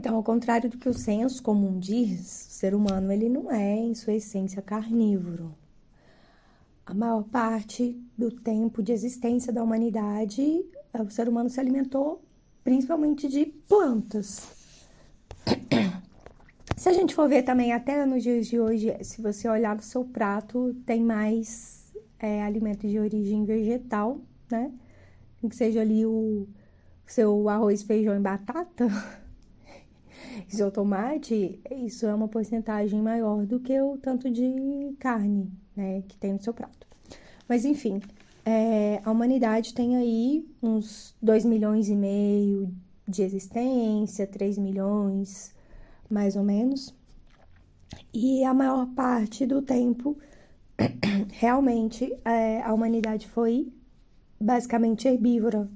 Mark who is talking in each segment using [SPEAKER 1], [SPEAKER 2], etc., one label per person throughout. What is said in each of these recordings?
[SPEAKER 1] Então, ao contrário do que o senso comum diz, o ser humano ele não é, em sua essência, carnívoro. A maior parte do tempo de existência da humanidade, o ser humano se alimentou principalmente de plantas. Se a gente for ver também, até nos dias de hoje, se você olhar no seu prato, tem mais alimentos de origem vegetal, né? Que seja ali o seu arroz, feijão e batata, seu tomate, isso é uma porcentagem maior do que o tanto de carne, né, que tem no seu prato. Mas, enfim, a humanidade tem aí uns 2,5 milhões de existência, 3 milhões, mais ou menos. E a maior parte do tempo, realmente, a humanidade foi basicamente herbívora,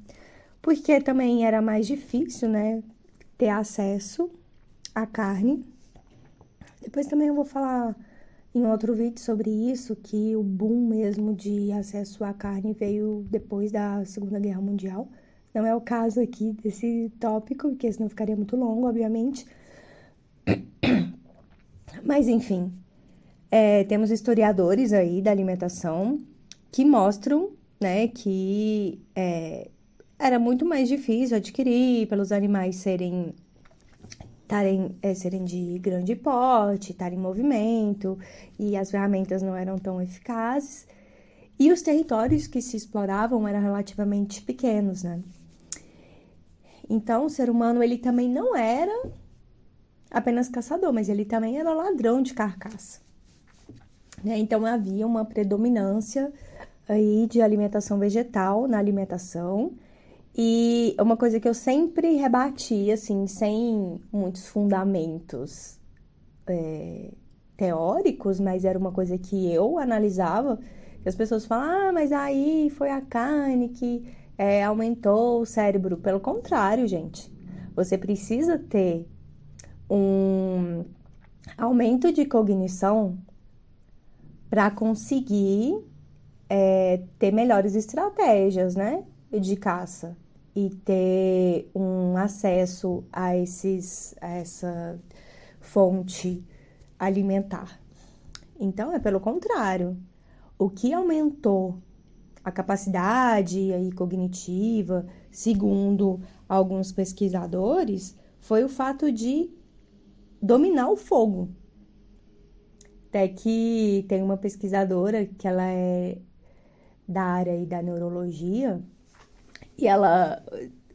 [SPEAKER 1] porque também era mais difícil, né, ter acesso à carne. Depois também eu vou falar em outro vídeo sobre isso, que o boom mesmo de acesso à carne veio depois da Segunda Guerra Mundial. Não é o caso aqui desse tópico, porque senão ficaria muito longo, obviamente. Mas, enfim, temos historiadores aí da alimentação que mostram, né, que era muito mais difícil adquirir pelos animais serem de grande porte, estarem em movimento, e as ferramentas não eram tão eficazes. E os territórios que se exploravam eram relativamente pequenos, né? Então, o ser humano, ele também não era apenas caçador, mas ele também era ladrão de carcaça, né? Então, havia uma predominância aí de alimentação vegetal na alimentação. E uma coisa que eu sempre rebati, assim, sem muitos fundamentos teóricos, mas era uma coisa que eu analisava, que as pessoas falam, mas aí foi a carne que aumentou o cérebro. Pelo contrário, gente, você precisa ter um aumento de cognição para conseguir ter melhores estratégias, né, de caça. E ter um acesso a essa fonte alimentar. Então, é pelo contrário. O que aumentou a capacidade aí cognitiva, segundo alguns pesquisadores, foi o fato de dominar o fogo. Até que tem uma pesquisadora que ela é da área aí da neurologia, e ela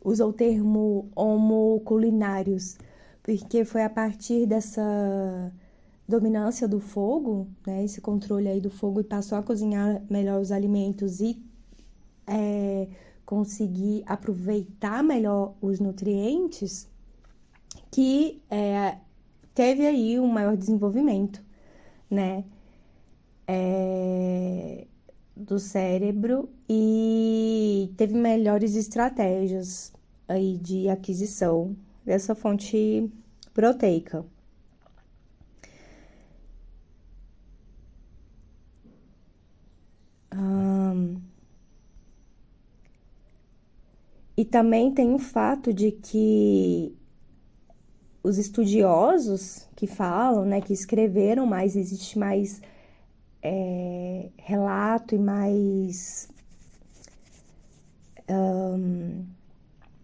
[SPEAKER 1] usa o termo homo culinários, porque foi a partir dessa dominância do fogo, né, esse controle aí do fogo, e passou a cozinhar melhor os alimentos e conseguir aproveitar melhor os nutrientes, que teve aí um maior desenvolvimento, né, do cérebro, e teve melhores estratégias aí de aquisição dessa fonte proteica. E também tem o fato de que os estudiosos que falam, né, que escreveram mais, existe mais relato e mais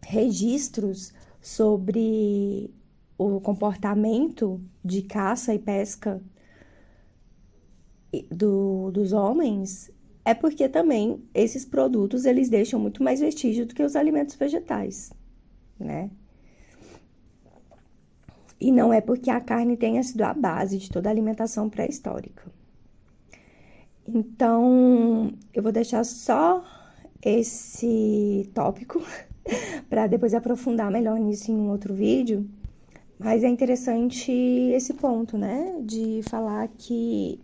[SPEAKER 1] registros sobre o comportamento de caça e pesca dos homens, é porque também esses produtos, eles deixam muito mais vestígio do que os alimentos vegetais, né? E não é porque a carne tenha sido a base de toda a alimentação pré-histórica. Então, eu vou deixar só esse tópico para depois aprofundar melhor nisso em um outro vídeo. Mas é interessante esse ponto, né? De falar que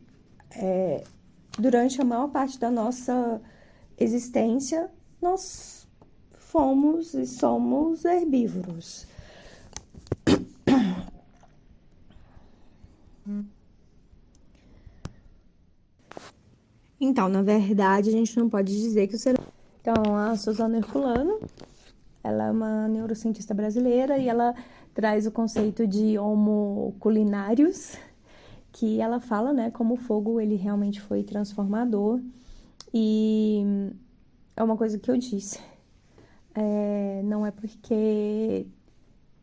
[SPEAKER 1] durante a maior parte da nossa existência, nós fomos e somos herbívoros. Então, na verdade, a gente não pode dizer que o ser... Então, a Suzana Herculano, ela é uma neurocientista brasileira e ela traz o conceito de homo culinários, que ela fala, né, como o fogo ele realmente foi transformador. E é uma coisa que eu disse. Não é porque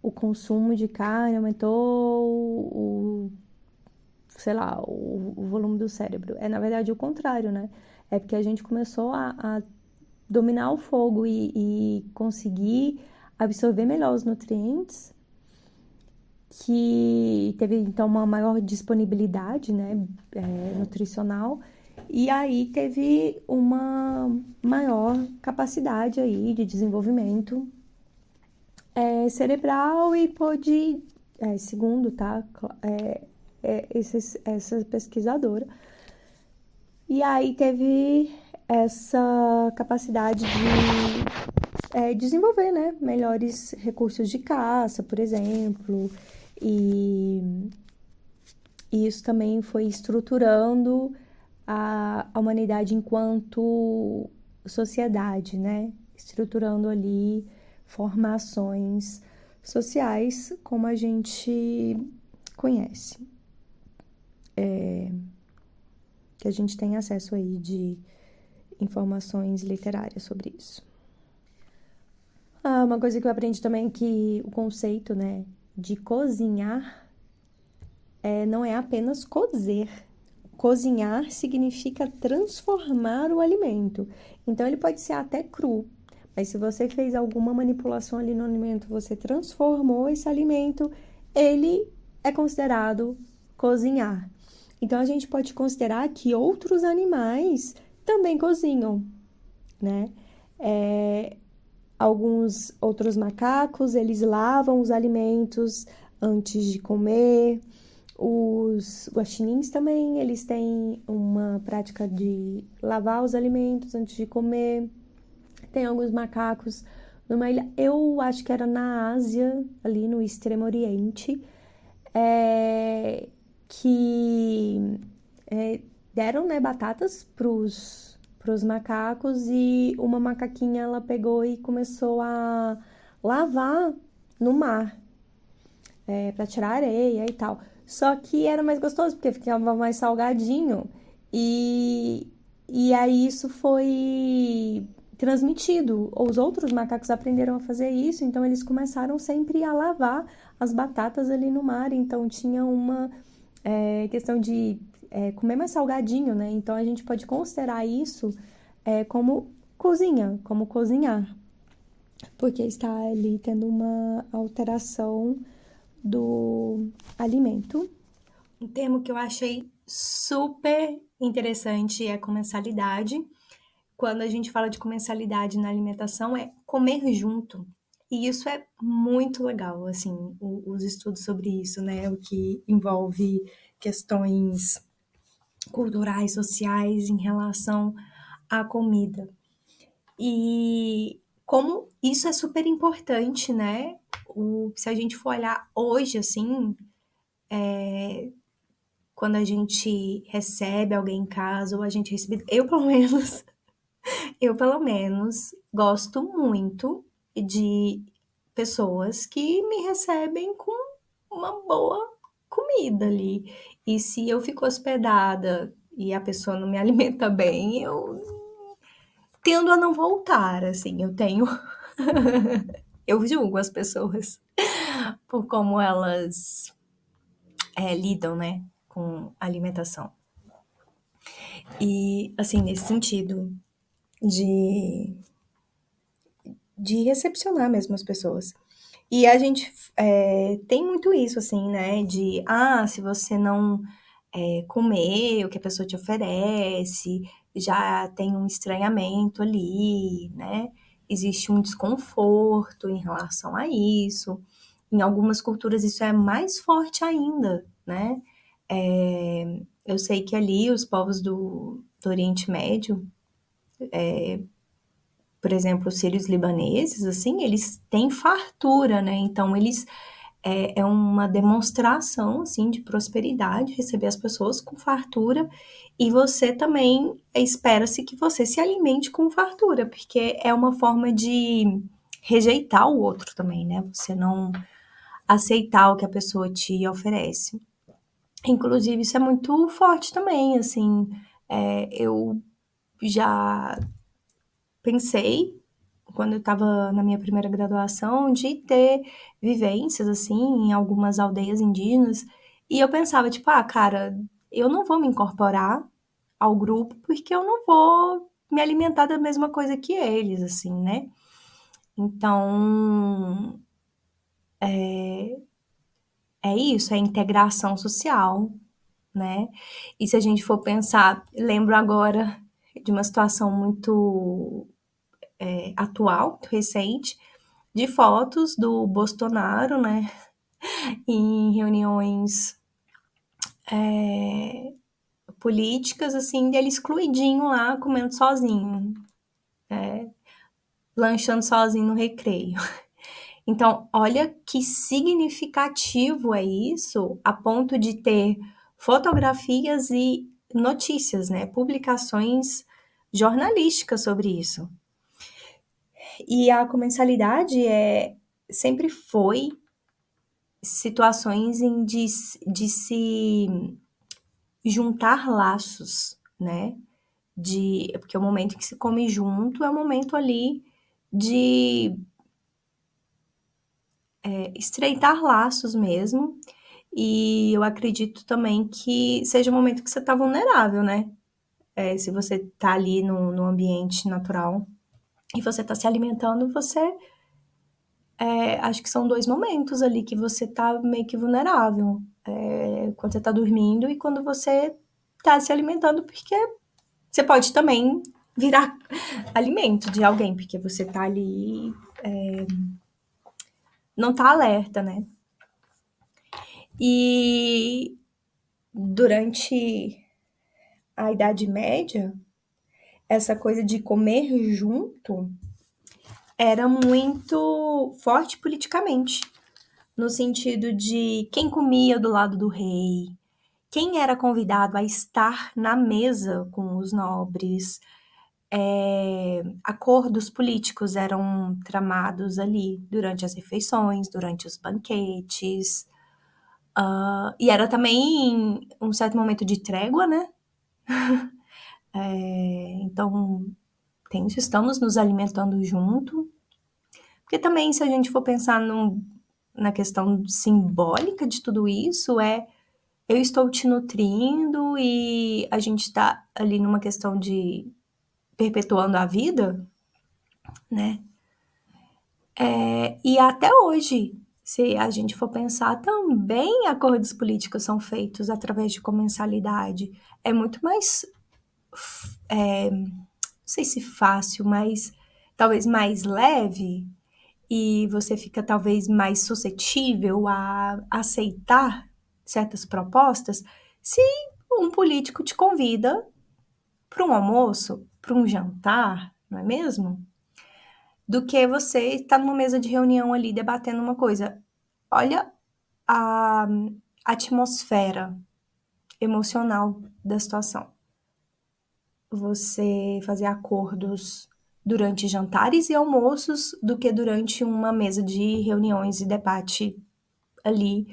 [SPEAKER 1] o consumo de carne aumentou sei lá, o volume do cérebro. É, na verdade, o contrário, né? É porque a gente começou a dominar o fogo e conseguir absorver melhor os nutrientes, que teve, então, uma maior disponibilidade, né, nutricional, e aí teve uma maior capacidade aí de desenvolvimento cerebral e pôde, segundo, tá, essa pesquisadora, e aí teve essa capacidade de desenvolver, né, melhores recursos de caça, por exemplo, e isso também foi estruturando a humanidade enquanto sociedade, né, estruturando ali formações sociais como a gente conhece. Que a gente tem acesso aí de informações literárias sobre isso. Uma coisa que eu aprendi também é que o conceito, né, de cozinhar não é apenas cozer. Cozinhar significa transformar o alimento. Então, ele pode ser até cru, mas se você fez alguma manipulação ali no alimento, você transformou esse alimento, ele é considerado cozinhar. Então, a gente pode considerar que outros animais também cozinham, né? Alguns outros macacos, eles lavam os alimentos antes de comer. Os guaxinins também, eles têm uma prática de lavar os alimentos antes de comer. Tem alguns macacos numa ilha, eu acho que era na Ásia, ali no Extremo Oriente, que deram, né, batatas pros macacos e uma macaquinha ela pegou e começou a lavar no mar para tirar areia e tal. Só que era mais gostoso porque ficava mais salgadinho e aí isso foi transmitido. Os outros macacos aprenderam a fazer isso, então eles começaram sempre a lavar as batatas ali no mar. Então tinha uma questão de comer mais salgadinho, né? Então a gente pode considerar isso como cozinha, como cozinhar, porque está ali tendo uma alteração do alimento. Um termo que eu achei super interessante é comensalidade. Quando a gente fala de comensalidade na alimentação, é comer junto. E isso é muito legal, assim, os estudos sobre isso, né? O que envolve questões culturais, sociais em relação à comida. E como isso é super importante, né? Se a gente for olhar hoje, assim, quando a gente recebe alguém em casa, ou a gente recebe. Eu pelo menos gosto muito de pessoas que me recebem com uma boa comida ali. E se eu fico hospedada e a pessoa não me alimenta bem, eu tendo a não voltar, assim, eu tenho. Eu julgo as pessoas por como elas lidam, né, com alimentação. E, assim, nesse sentido de recepcionar mesmo as pessoas. E a gente tem muito isso, assim, né, de, se você não comer o que a pessoa te oferece, já tem um estranhamento ali, né, existe um desconforto em relação a isso. Em algumas culturas isso é mais forte ainda, né? Eu sei que ali os povos do Oriente Médio, por exemplo, os sírios libaneses, assim, eles têm fartura, né? Então, eles é uma demonstração, assim, de prosperidade, receber as pessoas com fartura, e você também espera-se que você se alimente com fartura, porque é uma forma de rejeitar o outro também, né? Você não aceitar o que a pessoa te oferece. Inclusive, isso é muito forte também, assim, eu já pensei, quando eu estava na minha primeira graduação, de ter vivências, assim, em algumas aldeias indígenas, e eu pensava, tipo, ah, cara, eu não vou me incorporar ao grupo porque eu não vou me alimentar da mesma coisa que eles, assim, né? Então, é isso, é integração social, né? E se a gente for pensar, lembro agora de uma situação muito atual, recente, de fotos do Bolsonaro, né, em reuniões políticas, assim, dele excluidinho lá, comendo sozinho, lanchando sozinho no recreio. Então, olha que significativo é isso, a ponto de ter fotografias e notícias, né, publicações jornalísticas sobre isso. E a comensalidade sempre foi situações de se juntar laços, né? Porque o momento em que se come junto é o momento ali de estreitar laços mesmo. E eu acredito também que seja o momento que você está vulnerável, né? Se você está ali no ambiente natural e você está se alimentando, acho que são dois momentos ali que você tá meio que vulnerável. Quando você tá dormindo e quando você tá se alimentando, porque você pode também virar alimento de alguém, porque você tá ali, não tá alerta, né? E durante a Idade Média, essa coisa de comer junto era muito forte politicamente, no sentido de quem comia do lado do rei, quem era convidado a estar na mesa com os nobres, acordos políticos eram tramados ali durante as refeições, durante os banquetes, e era também um certo momento de trégua, né? Então, estamos nos alimentando junto, porque também se a gente for pensar na questão simbólica de tudo isso, eu estou te nutrindo e a gente está ali numa questão de perpetuando a vida, né? E até hoje, se a gente for pensar, também acordos políticos são feitos através de comensalidade. É muito mais, não sei se fácil, mas talvez mais leve, e você fica talvez mais suscetível a aceitar certas propostas se um político te convida para um almoço, para um jantar, não é mesmo? Do que você estar numa mesa de reunião ali debatendo uma coisa. Olha a atmosfera emocional da situação. Você fazer acordos durante jantares e almoços do que durante uma mesa de reuniões e debate ali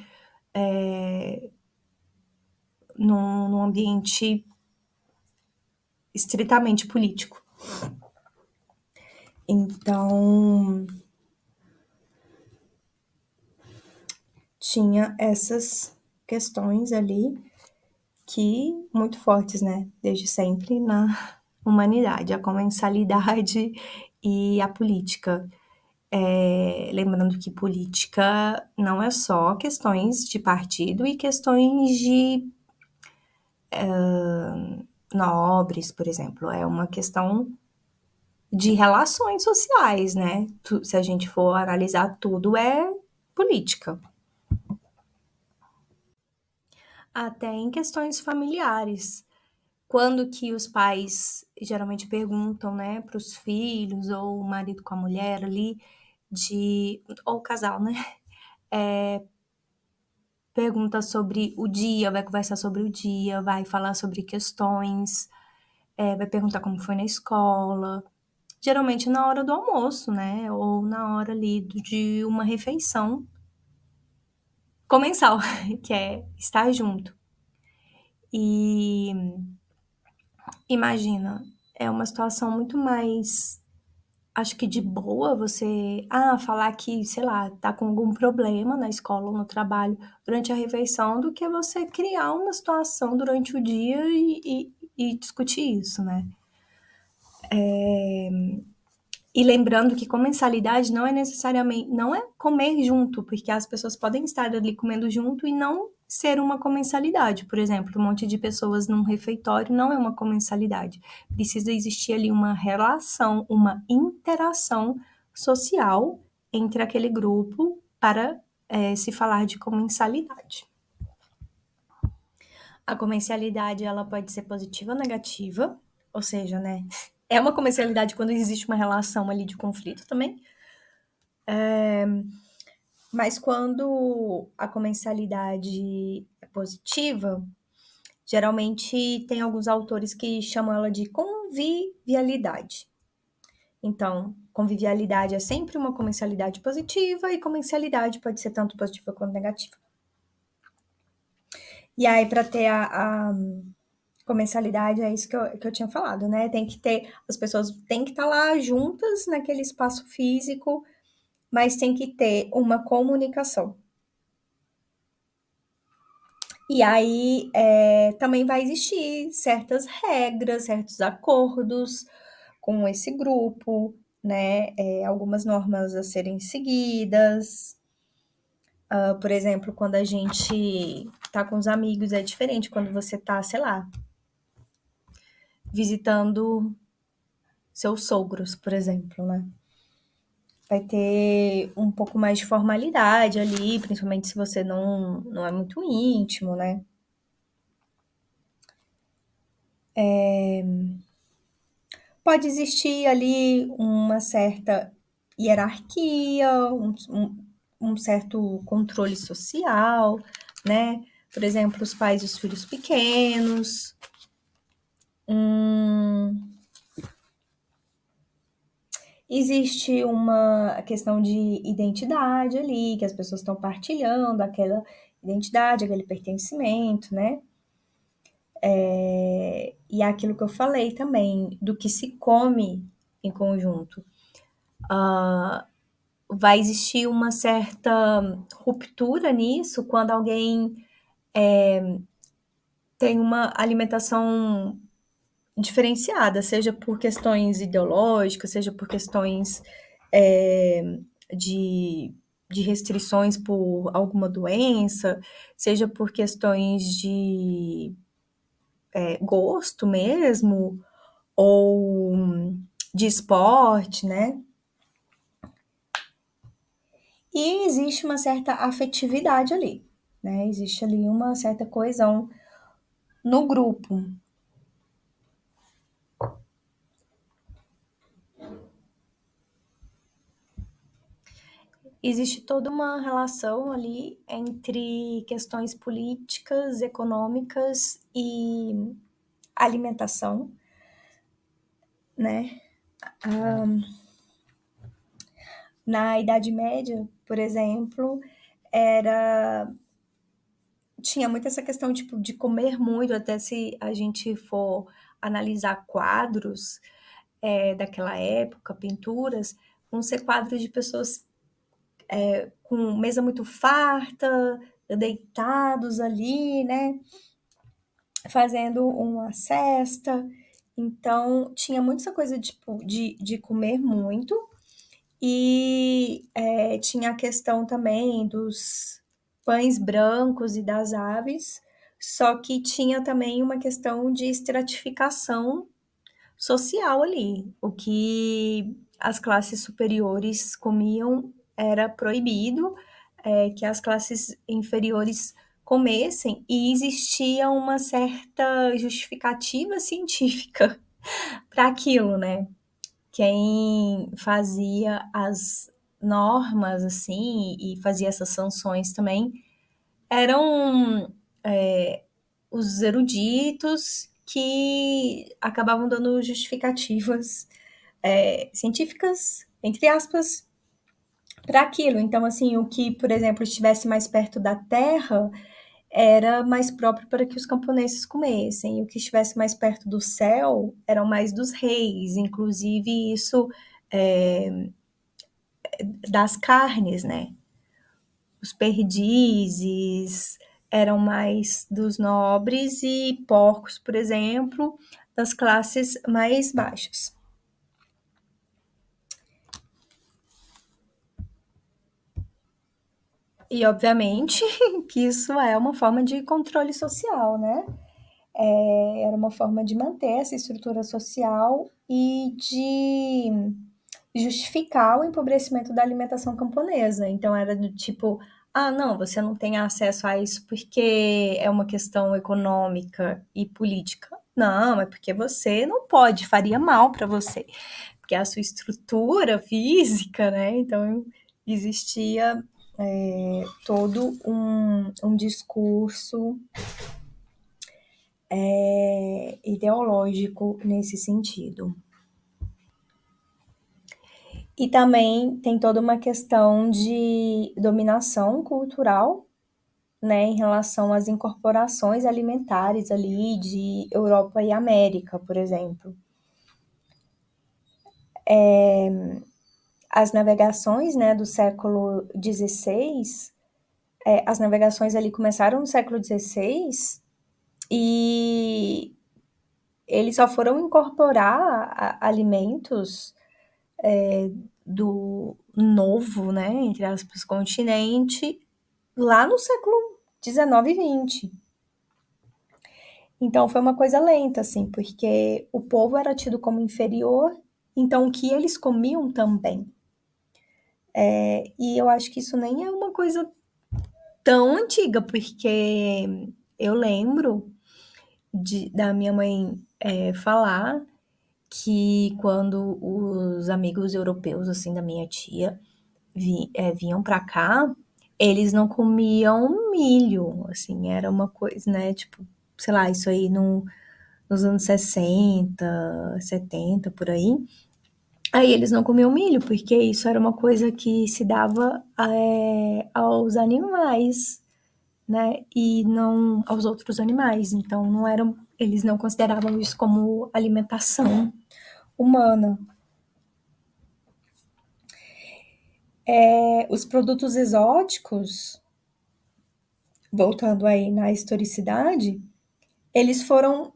[SPEAKER 1] num ambiente estritamente político. Então, tinha essas questões ali que muito fortes, né? Desde sempre na humanidade, a comensalidade e a política. Lembrando que política não é só questões de partido e questões de nobres, por exemplo, é uma questão de relações sociais, né? Se a gente for analisar tudo, é política. Até em questões familiares. Quando que os pais geralmente perguntam, né, para os filhos, ou o marido com a mulher ali, ou o casal, né? Pergunta sobre o dia, vai conversar sobre o dia, vai falar sobre questões, vai perguntar como foi na escola. Geralmente na hora do almoço, né? Ou na hora ali de uma refeição. comensal, que é estar junto. E imagina, é uma situação muito mais, acho que de boa você, falar que, sei lá, tá com algum problema na escola ou no trabalho durante a refeição, do que você criar uma situação durante o dia e discutir isso, né? E lembrando que comensalidade não é necessariamente, não é comer junto, porque as pessoas podem estar ali comendo junto e não ser uma comensalidade. Por exemplo, um monte de pessoas num refeitório não é uma comensalidade. Precisa existir ali uma relação, uma interação social entre aquele grupo para se falar de comensalidade. A comensalidade ela pode ser positiva ou negativa, ou seja, né? É uma comensalidade quando existe uma relação ali de conflito também. Mas quando a comensalidade é positiva, geralmente tem alguns autores que chamam ela de convivialidade. Então, convivialidade é sempre uma comensalidade positiva e comensalidade pode ser tanto positiva quanto negativa. E aí, para ter a comensalidade, é isso que eu tinha falado, né? Tem que ter, as pessoas têm que estar lá juntas naquele espaço físico, mas tem que ter uma comunicação. E aí também vai existir certas regras, certos acordos com esse grupo, né? Algumas normas a serem seguidas. Por exemplo, quando a gente tá com os amigos, é diferente quando você tá, sei lá, visitando seus sogros, por exemplo, né? Vai ter um pouco mais de formalidade ali, principalmente se você não é muito íntimo, né? Pode existir ali uma certa hierarquia, um certo controle social, né? Por exemplo, os pais e os filhos pequenos. Existe uma questão de identidade ali, que as pessoas estão partilhando aquela identidade, aquele pertencimento, né? E aquilo que eu falei também, do que se come em conjunto. Vai existir uma certa ruptura nisso quando alguém tem uma alimentação diferenciada, seja por questões ideológicas, seja por questões de, de restrições por alguma doença, seja por questões de gosto mesmo, ou de esporte, né? E existe uma certa afetividade ali, né? Existe ali uma certa coesão no grupo. Existe toda uma relação ali entre questões políticas, econômicas e alimentação, né? Na Idade Média, por exemplo, era tinha muito essa questão tipo de comer muito, até se a gente for analisar quadros daquela época, pinturas, vão ser quadros de pessoas com mesa muito farta, deitados ali, né? Fazendo uma cesta. Então, tinha muito essa coisa tipo, de comer muito. E tinha a questão também dos pães brancos e das aves, só que tinha também uma questão de estratificação social ali. O que as classes superiores comiam era proibido, que as classes inferiores comessem, e existia uma certa justificativa científica para aquilo, né? Quem fazia as normas, assim, e fazia essas sanções também, eram os eruditos que acabavam dando justificativas científicas, entre aspas, para aquilo. Então, assim, o que, por exemplo, estivesse mais perto da terra era mais próprio para que os camponeses comessem. E o que estivesse mais perto do céu eram mais dos reis. Inclusive, isso é, das carnes, né? Os perdizes eram mais dos nobres e porcos, por exemplo, das classes mais baixas. E, obviamente, que isso é uma forma de controle social, né? Era uma forma de manter essa estrutura social e de justificar o empobrecimento da alimentação camponesa. Então, era do tipo: ah, não, você não tem acesso a isso porque é uma questão econômica e política. Não, é porque você não pode, faria mal para você, porque a sua estrutura física, né? Então, existia todo um discurso ideológico nesse sentido. E também tem toda uma questão de dominação cultural, né, em relação às incorporações alimentares ali de Europa e América, por exemplo. As navegações, né, do século XVI, as navegações ali começaram no século XVI e eles só foram incorporar alimentos do novo, né, entre aspas, continente, lá no século XIX e XX. Então foi uma coisa lenta, assim, porque o povo era tido como inferior, então o que eles comiam também. E eu acho que isso nem é uma coisa tão antiga, porque eu lembro da minha mãe falar que quando os amigos europeus, assim, da minha tia, vinham para cá, eles não comiam milho, assim, era uma coisa, né, tipo, sei lá, isso aí nos anos 60, 70, por aí. Aí eles não comiam milho, porque isso era uma coisa que se dava aos animais, né, e não aos outros animais. Então, não eram, eles não consideravam isso como alimentação humana. Os produtos exóticos, voltando aí na historicidade, eles foram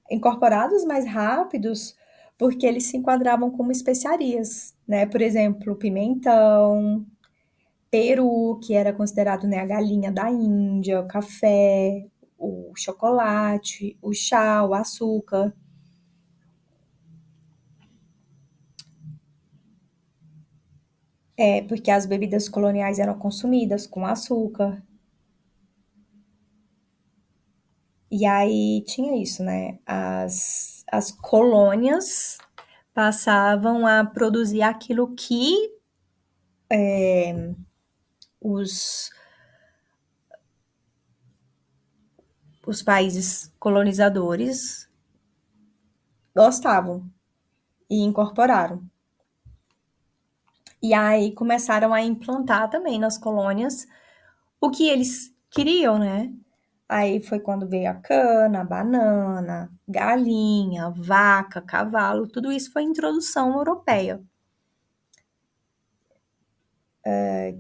[SPEAKER 1] incorporados mais rápidos porque eles se enquadravam como especiarias, né? Por exemplo, pimentão, peru, que era considerado, né, a galinha da Índia, o café, o chocolate, o chá, o açúcar. Porque as bebidas coloniais eram consumidas com açúcar. E aí tinha isso, né? As colônias passavam a produzir aquilo que os, os países colonizadores gostavam e incorporaram. E aí começaram a implantar também nas colônias o que eles queriam, né? Aí foi quando veio a cana, a banana, galinha, vaca, cavalo, tudo isso foi introdução europeia,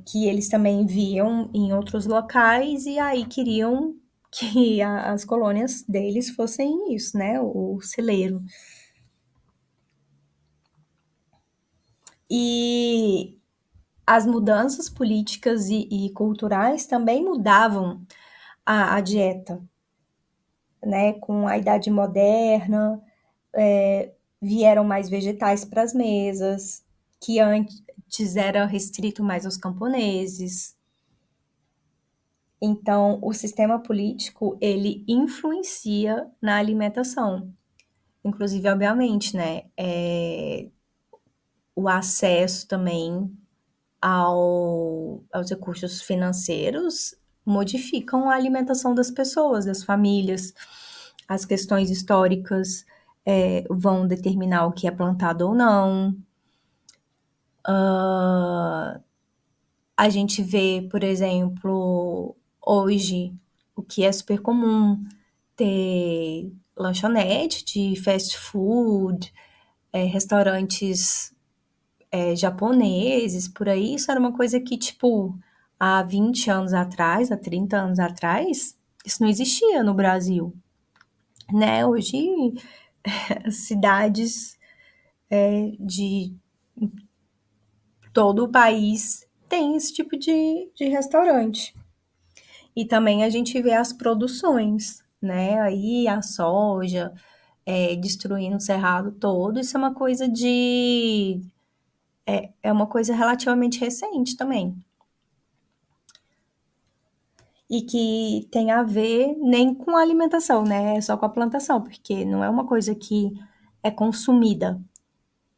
[SPEAKER 1] que eles também viam em outros locais e aí queriam que as colônias deles fossem isso, né? O celeiro. E as mudanças políticas e culturais também mudavam a dieta, né? Com a idade moderna, vieram mais vegetais para as mesas, que antes era restrito mais aos camponeses. Então, o sistema político, ele influencia na alimentação. Inclusive, obviamente, né? O acesso também aos recursos financeiros modificam a alimentação das pessoas, das famílias. As questões históricas vão determinar o que é plantado ou não. A gente vê, por exemplo, hoje, o que é super comum, ter lanchonete de fast food, restaurantes japoneses, por aí. Isso era uma coisa que, tipo, há 20 anos atrás, há 30 anos atrás, isso não existia no Brasil, né? Hoje, cidades de todo o país têm esse tipo de restaurante. E também a gente vê as produções, né? Aí a soja destruindo o cerrado todo. Isso é uma coisa é uma coisa relativamente recente também. E que tem a ver nem com a alimentação, né? É só com a plantação, porque não é uma coisa que é consumida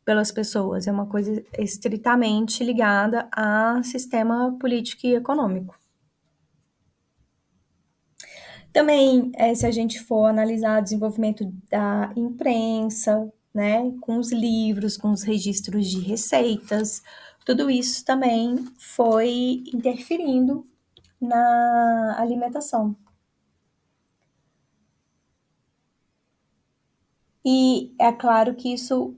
[SPEAKER 1] pelas pessoas, é uma coisa estritamente ligada a sistema político e econômico. Também, se a gente for analisar o desenvolvimento da imprensa, né, com os livros, com os registros de receitas, tudo isso também foi interferindo na alimentação. E é claro que isso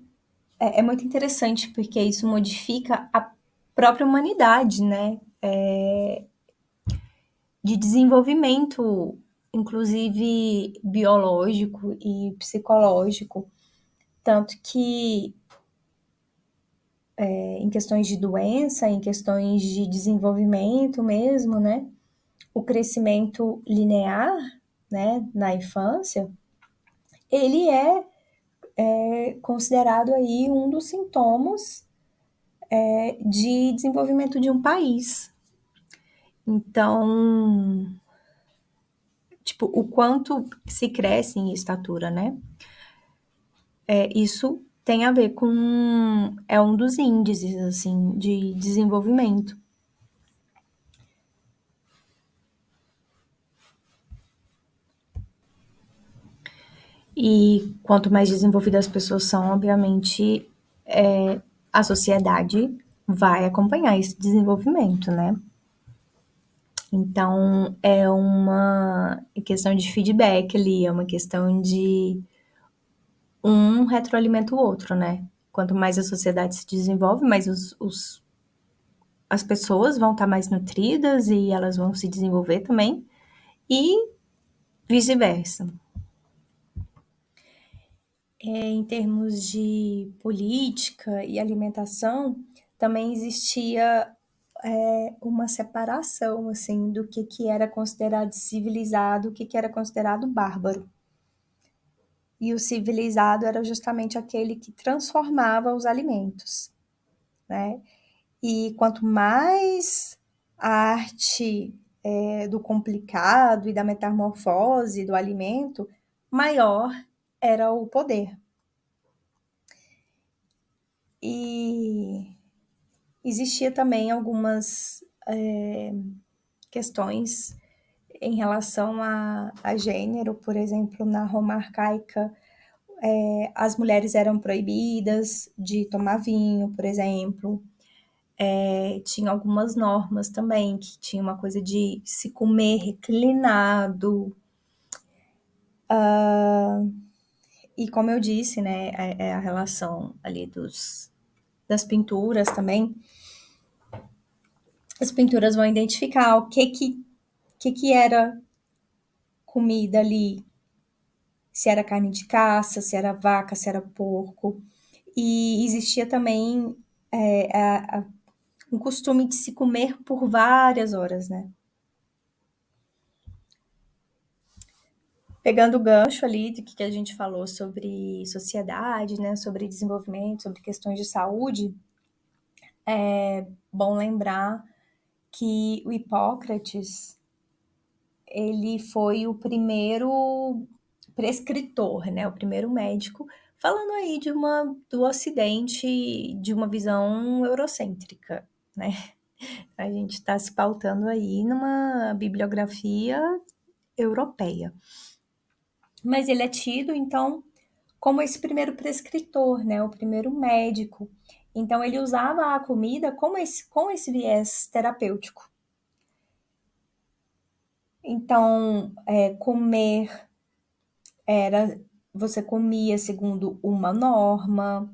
[SPEAKER 1] é muito interessante, porque isso modifica a própria humanidade, né? De desenvolvimento, inclusive biológico e psicológico. Tanto que em questões de doença, em questões de desenvolvimento mesmo, né? O crescimento linear, né, na infância, ele é considerado aí um dos sintomas de desenvolvimento de um país. Então, tipo, o quanto se cresce em estatura, né? Isso tem a ver com é um dos índices assim de desenvolvimento. E quanto mais desenvolvidas as pessoas são, obviamente, a sociedade vai acompanhar esse desenvolvimento, né? Então, é uma questão de feedback ali, é uma questão de um retroalimenta o outro, né? Quanto mais a sociedade se desenvolve, mais as pessoas vão estar mais nutridas e elas vão se desenvolver também, e vice-versa. Em termos de política e alimentação, também existia uma separação assim do que era considerado civilizado, o que era considerado bárbaro. E o civilizado era justamente aquele que transformava os alimentos, né? E quanto mais a arte do complicado e da metamorfose do alimento, maior era o poder. E existia também algumas questões em relação a gênero, por exemplo, na Roma arcaica, as mulheres eram proibidas de tomar vinho, por exemplo. Tinha algumas normas também, que tinha uma coisa de se comer reclinado. E como eu disse, né, a relação ali das pinturas também. As pinturas vão identificar o que era comida ali, se era carne de caça, se era vaca, se era porco. E existia também um costume de se comer por várias horas, né? Pegando o gancho ali do que a gente falou sobre sociedade, né? Sobre desenvolvimento, sobre questões de saúde, é bom lembrar que o Hipócrates, ele foi o primeiro prescritor, né? O primeiro médico, falando aí do Ocidente, de uma visão eurocêntrica, né? A gente está se pautando aí numa bibliografia europeia. Mas ele é tido, então, como esse primeiro prescritor, né? O primeiro médico. Então, ele usava a comida com esse viés terapêutico. Então, comer era, você comia segundo uma norma,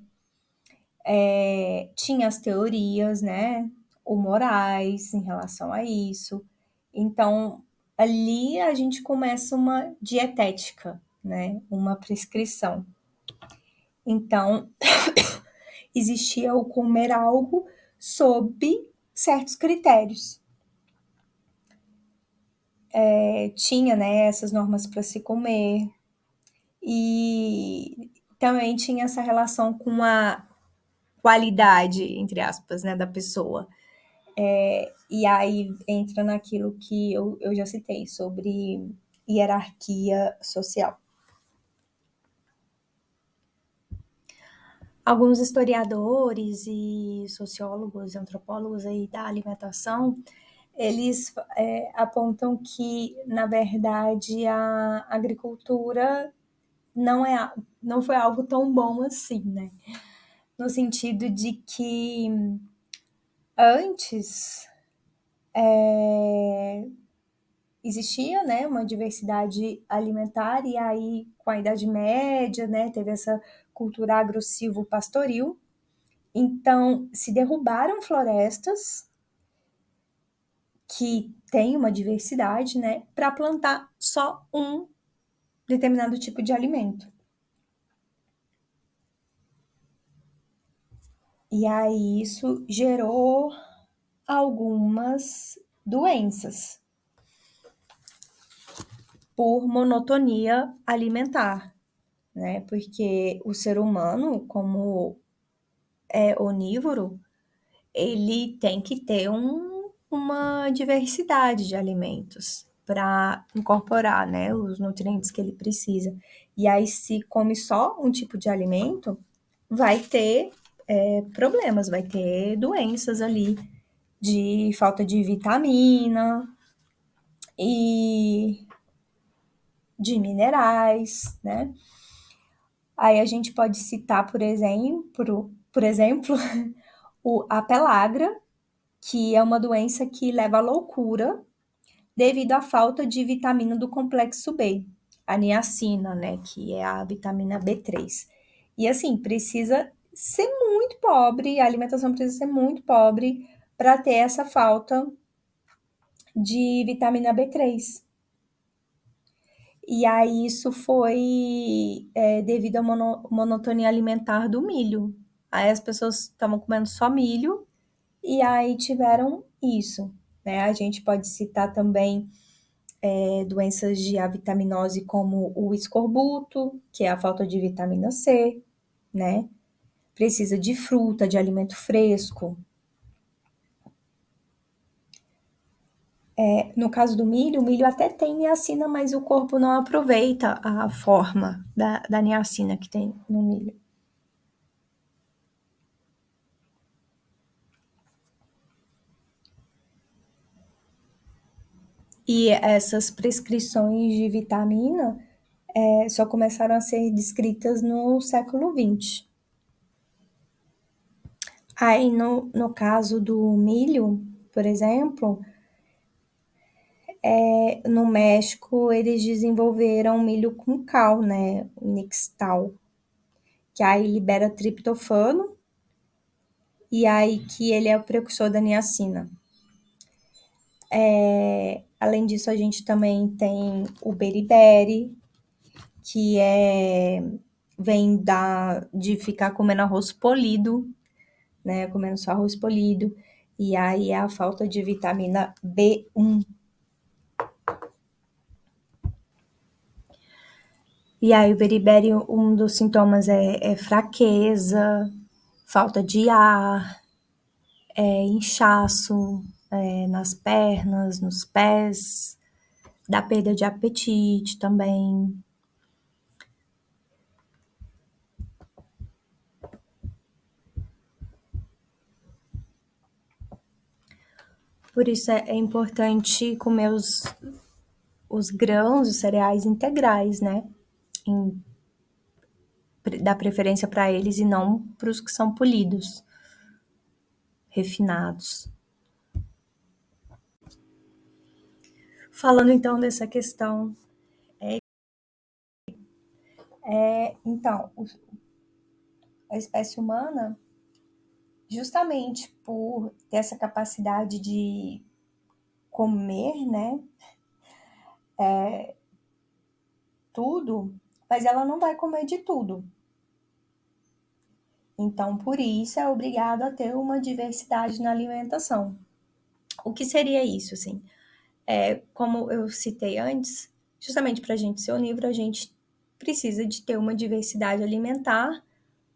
[SPEAKER 1] tinha as teorias, né, humorais em relação a isso. Então, ali a gente começa uma dietética, né, uma prescrição. Então, existia o comer algo sob certos critérios. Tinha, né, essas normas para se comer e também tinha essa relação com a qualidade, entre aspas, né, da pessoa. E aí entra naquilo que eu já citei sobre hierarquia social. Alguns historiadores e sociólogos, antropólogos aí da alimentação, eles apontam que, na verdade, a agricultura não foi algo tão bom assim, né? No sentido de que antes existia, né, uma diversidade alimentar e aí com a Idade Média, né, teve essa cultura agro-silvo-pastoril. Então, se derrubaram florestas que têm uma diversidade, né, para plantar só um determinado tipo de alimento. E aí isso gerou algumas doenças por monotonia alimentar, né? Porque o ser humano, como é onívoro, ele tem que ter uma diversidade de alimentos para incorporar, né, os nutrientes que ele precisa. E aí, se come só um tipo de alimento, vai ter problemas, vai ter doenças ali de falta de vitamina e de minerais, né? Aí a gente pode citar, por exemplo, a pelagra, que é uma doença que leva à loucura devido à falta de vitamina do complexo B, a niacina, né, que é a vitamina B3. E assim, precisa ser muito pobre, a alimentação precisa ser muito pobre para ter essa falta de vitamina B3. E aí isso foi devido à monotonia alimentar do milho. Aí as pessoas estavam comendo só milho e aí tiveram isso, né? A gente pode citar também doenças de avitaminose como o escorbuto, que é a falta de vitamina C, né? Precisa de fruta, de alimento fresco. No caso do milho, o milho até tem niacina, mas o corpo não aproveita a forma da niacina que tem no milho. E essas prescrições de vitamina só começaram a ser descritas no século XX. Aí, no caso do milho, por exemplo, no México eles desenvolveram milho com cal, né? O Nixtal, que aí libera triptofano e aí que ele é o precursor da niacina. Além disso, a gente também tem o beriberi, que vem de ficar comendo arroz polido, né? Comendo só arroz polido. E aí é a falta de vitamina B1. E aí o beriberi, um dos sintomas é fraqueza, falta de ar, inchaço nas pernas, nos pés, dá perda de apetite também. Por isso é importante comer os grãos, os cereais integrais, né? Dar preferência para eles e não para os que são polidos. refinados. Falando então dessa questão, então, a espécie humana, justamente por ter essa capacidade de comer, né, tudo, mas ela não vai comer de tudo. Então, por isso é obrigado a ter uma diversidade na alimentação. O que seria isso, assim? Como eu citei antes, justamente para a gente ser onívoro, a gente precisa de ter uma diversidade alimentar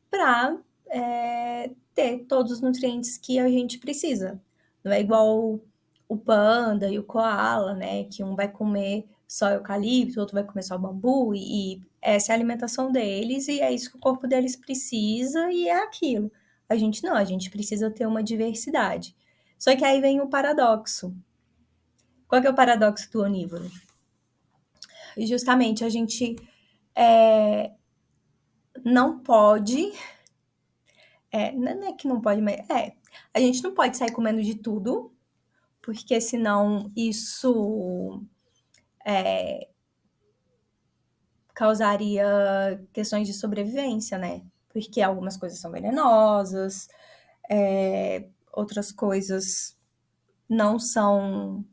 [SPEAKER 1] para ter todos os nutrientes que a gente precisa. Não é igual o panda e o koala, né? Que um vai comer só eucalipto, outro vai comer só bambu, e essa é a alimentação deles, e é isso que o corpo deles precisa, e é aquilo. A gente não, a gente precisa ter uma diversidade. Só que aí vem o paradoxo. Qual que é o paradoxo do onívoro? Justamente a gente não pode. Não é que não pode, mas a gente não pode sair comendo de tudo, porque senão isso causaria questões de sobrevivência, né? Porque algumas coisas são venenosas, outras coisas não são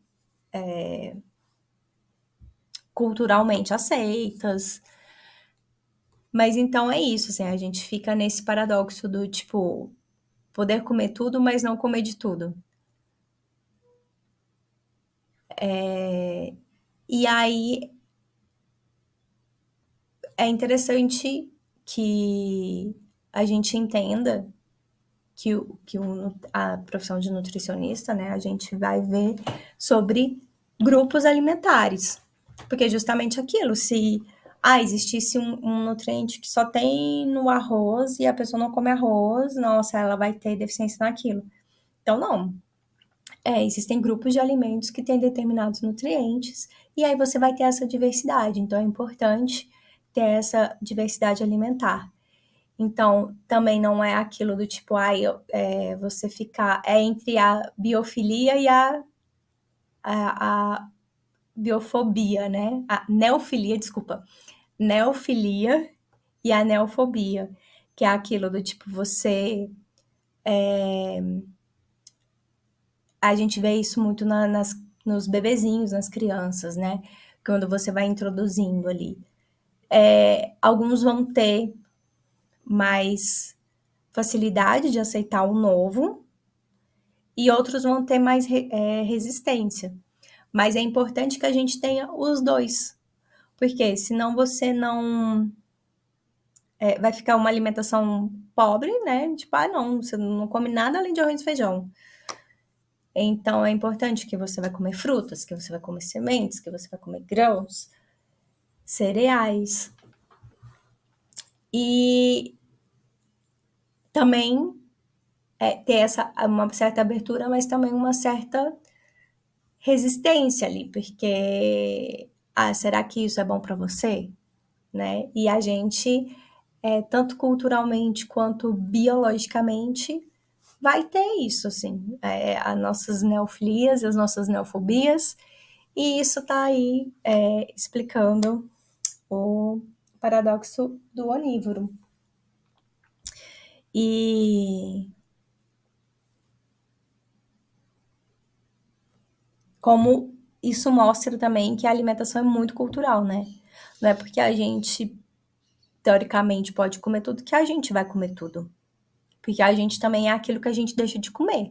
[SPEAKER 1] culturalmente aceitas. Mas então é isso, assim, a gente fica nesse paradoxo do tipo, poder comer tudo, mas não comer de tudo. E aí é interessante que a gente entenda que a profissão de nutricionista, né, a gente vai ver sobre grupos alimentares. Porque é justamente aquilo, se existisse um nutriente que só tem no arroz e a pessoa não come arroz, nossa, ela vai ter deficiência naquilo. Então, não. Existem grupos de alimentos que têm determinados nutrientes, e aí você vai ter essa diversidade. Então, é importante ter essa diversidade alimentar. Então, também não é aquilo do tipo, você ficar entre a biofilia e a biofobia, né? A neofilia, desculpa. Neofilia e a neofobia, que é aquilo do tipo, a gente vê isso muito nos bebezinhos, nas crianças, né? Quando você vai introduzindo ali. Alguns vão ter mais facilidade de aceitar o novo e outros vão ter mais resistência. Mas é importante que a gente tenha os dois, porque senão você não vai ficar uma alimentação pobre, né? Tipo, não, você não come nada além de arroz e feijão. Então é importante que você vai comer frutas, que você vai comer sementes, que você vai comer grãos, cereais. E também ter uma certa abertura, mas também uma certa resistência ali, porque será que isso é bom para você? Né? E a gente, tanto culturalmente quanto biologicamente, vai ter isso, assim, as nossas neofilias e as nossas neofobias, e isso está aí explicando o paradoxo do onívoro. E como isso mostra também que a alimentação é muito cultural, né? Não é porque a gente, teoricamente, pode comer tudo que a gente vai comer tudo. Porque a gente também é aquilo que a gente deixa de comer.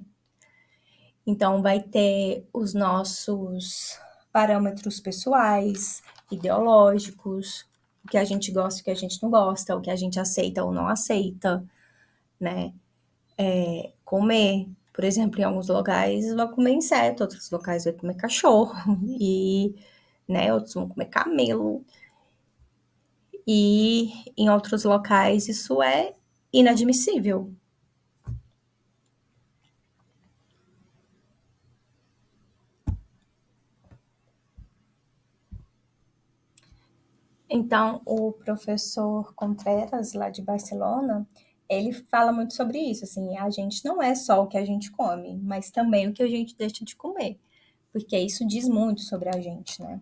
[SPEAKER 1] Então, vai ter os nossos parâmetros pessoais, ideológicos, o que a gente gosta, o que a gente não gosta, o que a gente aceita ou não aceita, né? Comer, por exemplo, em alguns locais vai comer inseto, outros locais vai comer cachorro, e, né, outros vão comer camelo. E em outros locais isso é inadmissível. Então, o professor Contreras, lá de Barcelona, ele fala muito sobre isso, assim, a gente não é só o que a gente come, mas também o que a gente deixa de comer, porque isso diz muito sobre a gente, né?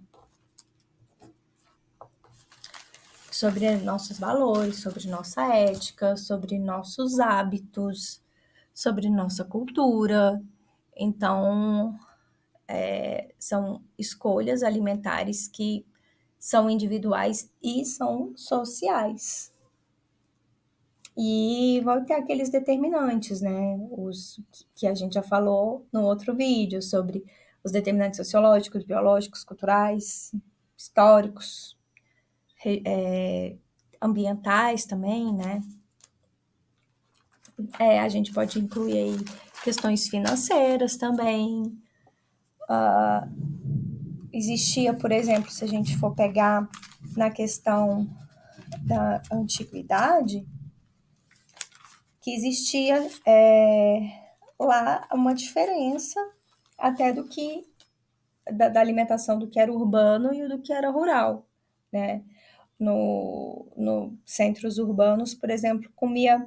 [SPEAKER 1] Sobre nossos valores, sobre nossa ética, sobre nossos hábitos, sobre nossa cultura. Então, são escolhas alimentares que são individuais e são sociais. E vão ter aqueles determinantes, né? Os que a gente já falou no outro vídeo, sobre os determinantes sociológicos, biológicos, culturais, históricos, ambientais também, né? A gente pode incluir aí questões financeiras também. Existia, por exemplo, se a gente for pegar na questão da antiguidade, que existia lá uma diferença até do que da alimentação do que era urbano e do que era rural, né? No centros urbanos, por exemplo, comia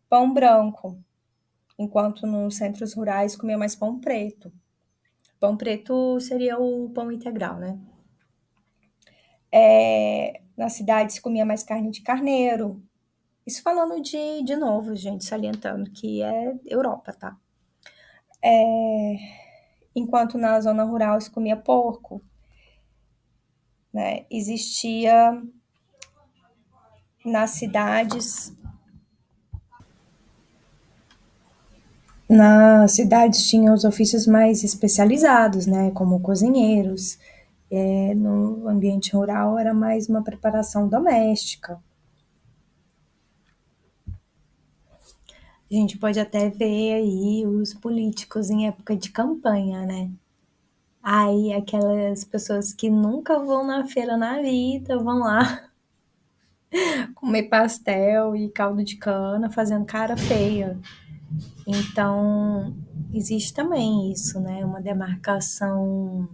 [SPEAKER 1] pão branco, enquanto nos centros rurais comia mais pão preto. Pão preto seria o pão integral, né? Nas cidades comia mais carne de carneiro. Isso falando de novo, gente, salientando que é Europa, tá? Enquanto na zona rural se comia porco, né? Existia nas cidades tinham os ofícios mais especializados, né? Como cozinheiros. No ambiente rural era mais uma preparação doméstica. A gente pode até ver aí os políticos em época de campanha, né? Aí aquelas pessoas que nunca vão na feira na vida vão lá comer pastel e caldo de cana fazendo cara feia. Então, existe também isso, né? Uma demarcação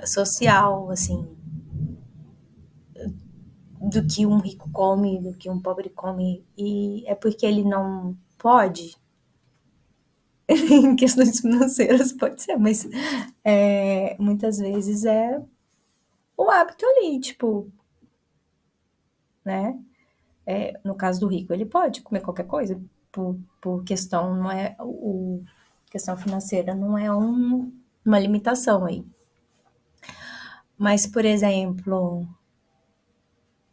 [SPEAKER 1] social, assim, do que um rico come, do que um pobre come. E é porque ele não pode, em questões financeiras pode ser, mas muitas vezes é o hábito ali, tipo, né? No caso do rico, ele pode comer qualquer coisa, por questão, não é questão financeira, não é uma limitação aí. Mas, por exemplo,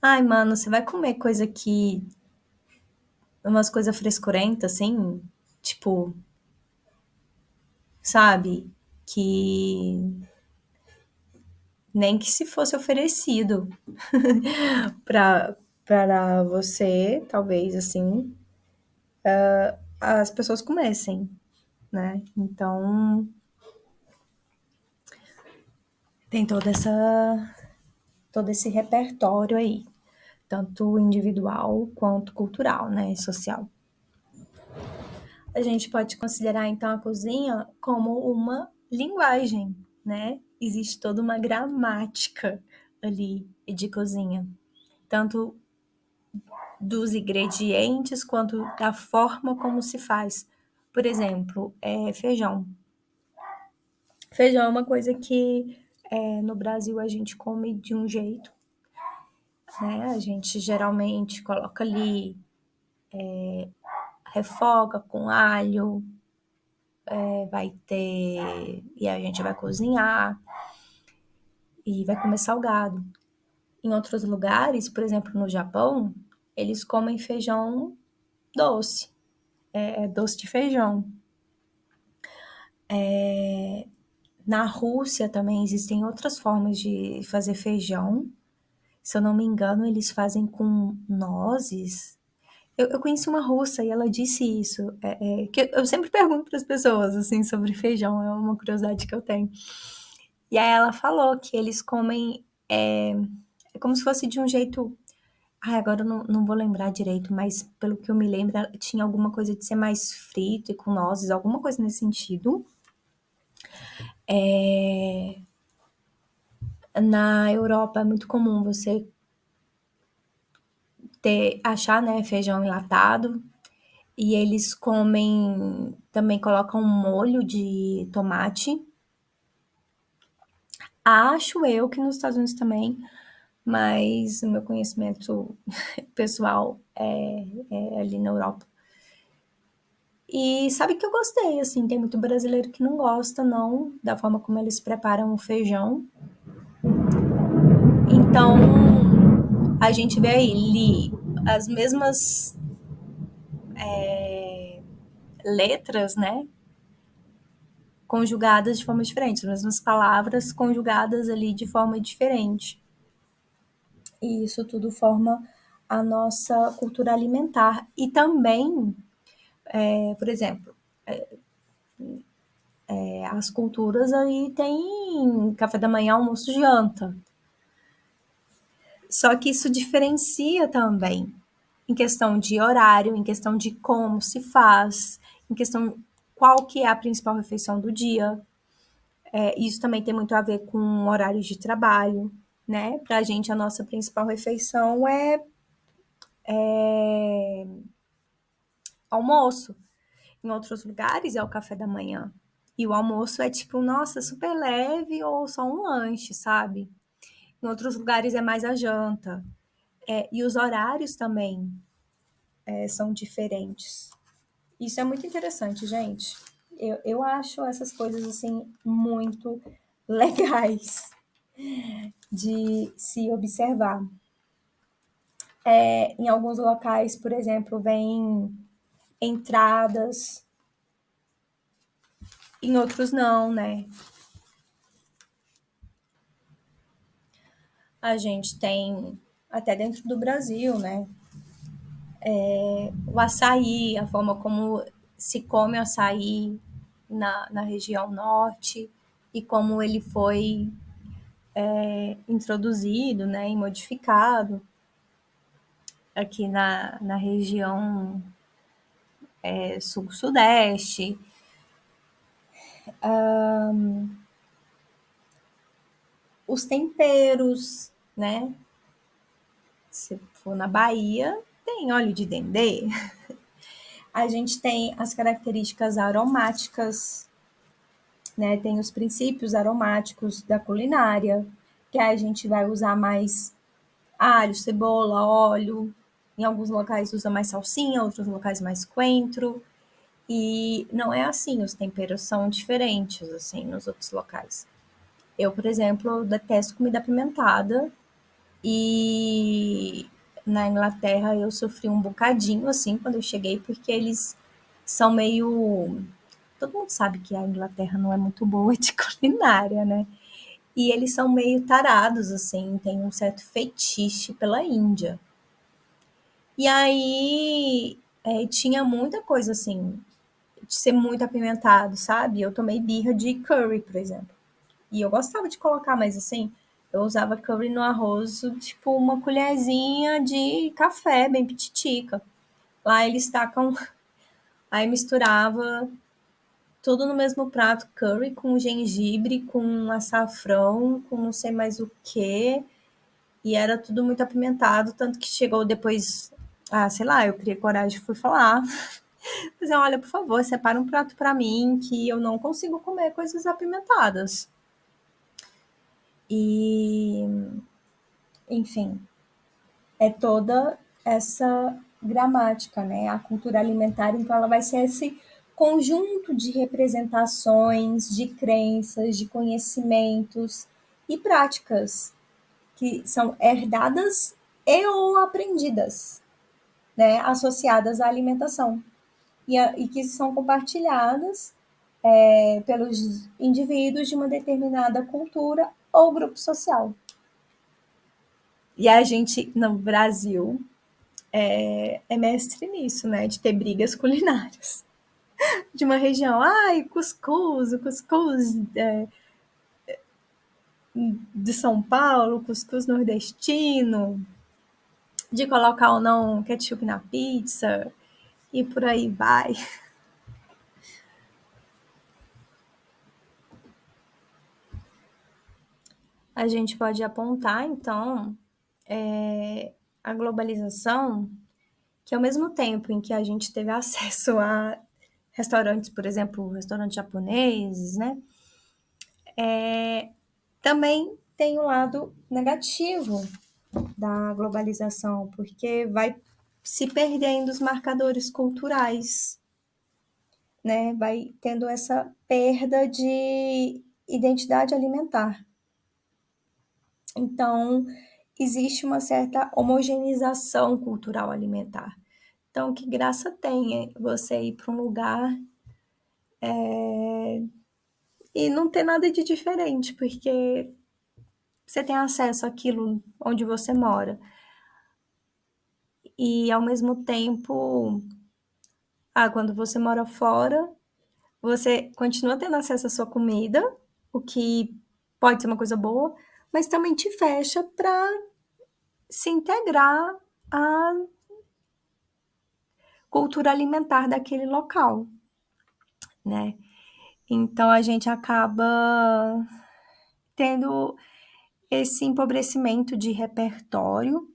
[SPEAKER 1] ai, mano, você vai comer coisa que, umas coisas frescurentas, assim, tipo, sabe, que nem que se fosse oferecido para para você, talvez, assim, as pessoas comessem, né? Então, tem todo esse repertório aí, tanto individual quanto cultural, né, social. A gente pode considerar então a cozinha como uma linguagem, né? Existe toda uma gramática ali de cozinha, tanto dos ingredientes quanto da forma como se faz. Por exemplo, feijão. Feijão é uma coisa que no Brasil a gente come de um jeito, né? A gente geralmente coloca ali, refoga com alho, vai ter. E a gente vai cozinhar e vai comer salgado. Em outros lugares, por exemplo, no Japão, eles comem feijão doce, doce de feijão. Na Rússia também existem outras formas de fazer feijão. Se eu não me engano, eles fazem com nozes. Eu conheci uma russa e ela disse isso. Que eu sempre pergunto para as pessoas assim sobre feijão, é uma curiosidade que eu tenho. E aí ela falou que eles comem é como se fosse de um jeito. Ai, agora eu não vou lembrar direito, mas pelo que eu me lembro, tinha alguma coisa de ser mais frito e com nozes, alguma coisa nesse sentido. Na Europa é muito comum você achar, né, feijão enlatado. E eles comem, também colocam um molho de tomate. Acho eu que nos Estados Unidos também, mas o meu conhecimento pessoal é ali na Europa. E sabe que eu gostei, assim, tem muito brasileiro que não gosta, não, da forma como eles preparam o feijão. Então, a gente vê aí as mesmas letras, né, conjugadas de forma diferente, as mesmas palavras conjugadas ali de forma diferente. E isso tudo forma a nossa cultura alimentar. E também, por exemplo, as culturas aí tem café da manhã, almoço, janta. Só que isso diferencia também em questão de horário, em questão de como se faz, em questão qual que é a principal refeição do dia. Isso também tem muito a ver com horários de trabalho, né? Para a gente, a nossa principal refeição é almoço. Em outros lugares é o café da manhã. E o almoço é tipo, nossa, super leve ou só um lanche, sabe? Em outros lugares é mais a janta. E os horários também são diferentes. Isso é muito interessante, gente. Eu acho essas coisas assim muito legais de se observar. Em alguns locais, por exemplo, vem entradas, em outros não, né? A gente tem até dentro do Brasil, né? O açaí, a forma como se come o açaí na região norte e como ele foi introduzido, né, e modificado aqui na região sul-sudeste. Os temperos, né? Se for na Bahia, tem óleo de dendê. A gente tem as características aromáticas, né? Tem os princípios aromáticos da culinária, que a gente vai usar mais alho, cebola, óleo. Em alguns locais usa mais salsinha, outros locais mais coentro. E não é assim, os temperos são diferentes, assim, nos outros locais. Eu, por exemplo, detesto comida apimentada e na Inglaterra eu sofri um bocadinho, assim, quando eu cheguei, porque eles são meio... Todo mundo sabe que a Inglaterra não é muito boa de culinária, né? E eles são meio tarados, assim, tem um certo fetiche pela Índia. E aí tinha muita coisa, assim, de ser muito apimentado, sabe? Eu tomei birra de curry, por exemplo. E eu gostava de colocar, mas assim, eu usava curry no arroz, tipo uma colherzinha de café, bem pititica. Lá eles tacam, aí misturava tudo no mesmo prato, curry com gengibre, com açafrão, com não sei mais o que, e era tudo muito apimentado, tanto que chegou depois, sei lá, eu criei coragem e fui falar. Mas olha, por favor, separa um prato para mim que eu não consigo comer coisas apimentadas. E, enfim, é toda essa gramática, né? A cultura alimentar, então, ela vai ser esse conjunto de representações, de crenças, de conhecimentos e práticas que são herdadas e ou aprendidas, né? Associadas à alimentação e que são compartilhadas pelos indivíduos de uma determinada cultura ou grupo social. E a gente, no Brasil, é mestre nisso, né? De ter brigas culinárias. De uma região, ai, cuscuz, o cuscuz de São Paulo, cuscuz nordestino, de colocar ou não ketchup na pizza, e por aí vai. A gente pode apontar, então, a globalização, que ao mesmo tempo em que a gente teve acesso a restaurantes, por exemplo, restaurantes japoneses, né? Também tem o lado negativo da globalização, porque vai se perdendo os marcadores culturais, né? Vai tendo essa perda de identidade alimentar. Então, existe uma certa homogeneização cultural alimentar. Então, que graça tem você ir para um lugar e não ter nada de diferente, porque você tem acesso àquilo onde você mora. E, ao mesmo tempo, quando você mora fora, você continua tendo acesso à sua comida, o que pode ser uma coisa boa, mas também te fecha para se integrar à cultura alimentar daquele local, né? Então a gente acaba tendo esse empobrecimento de repertório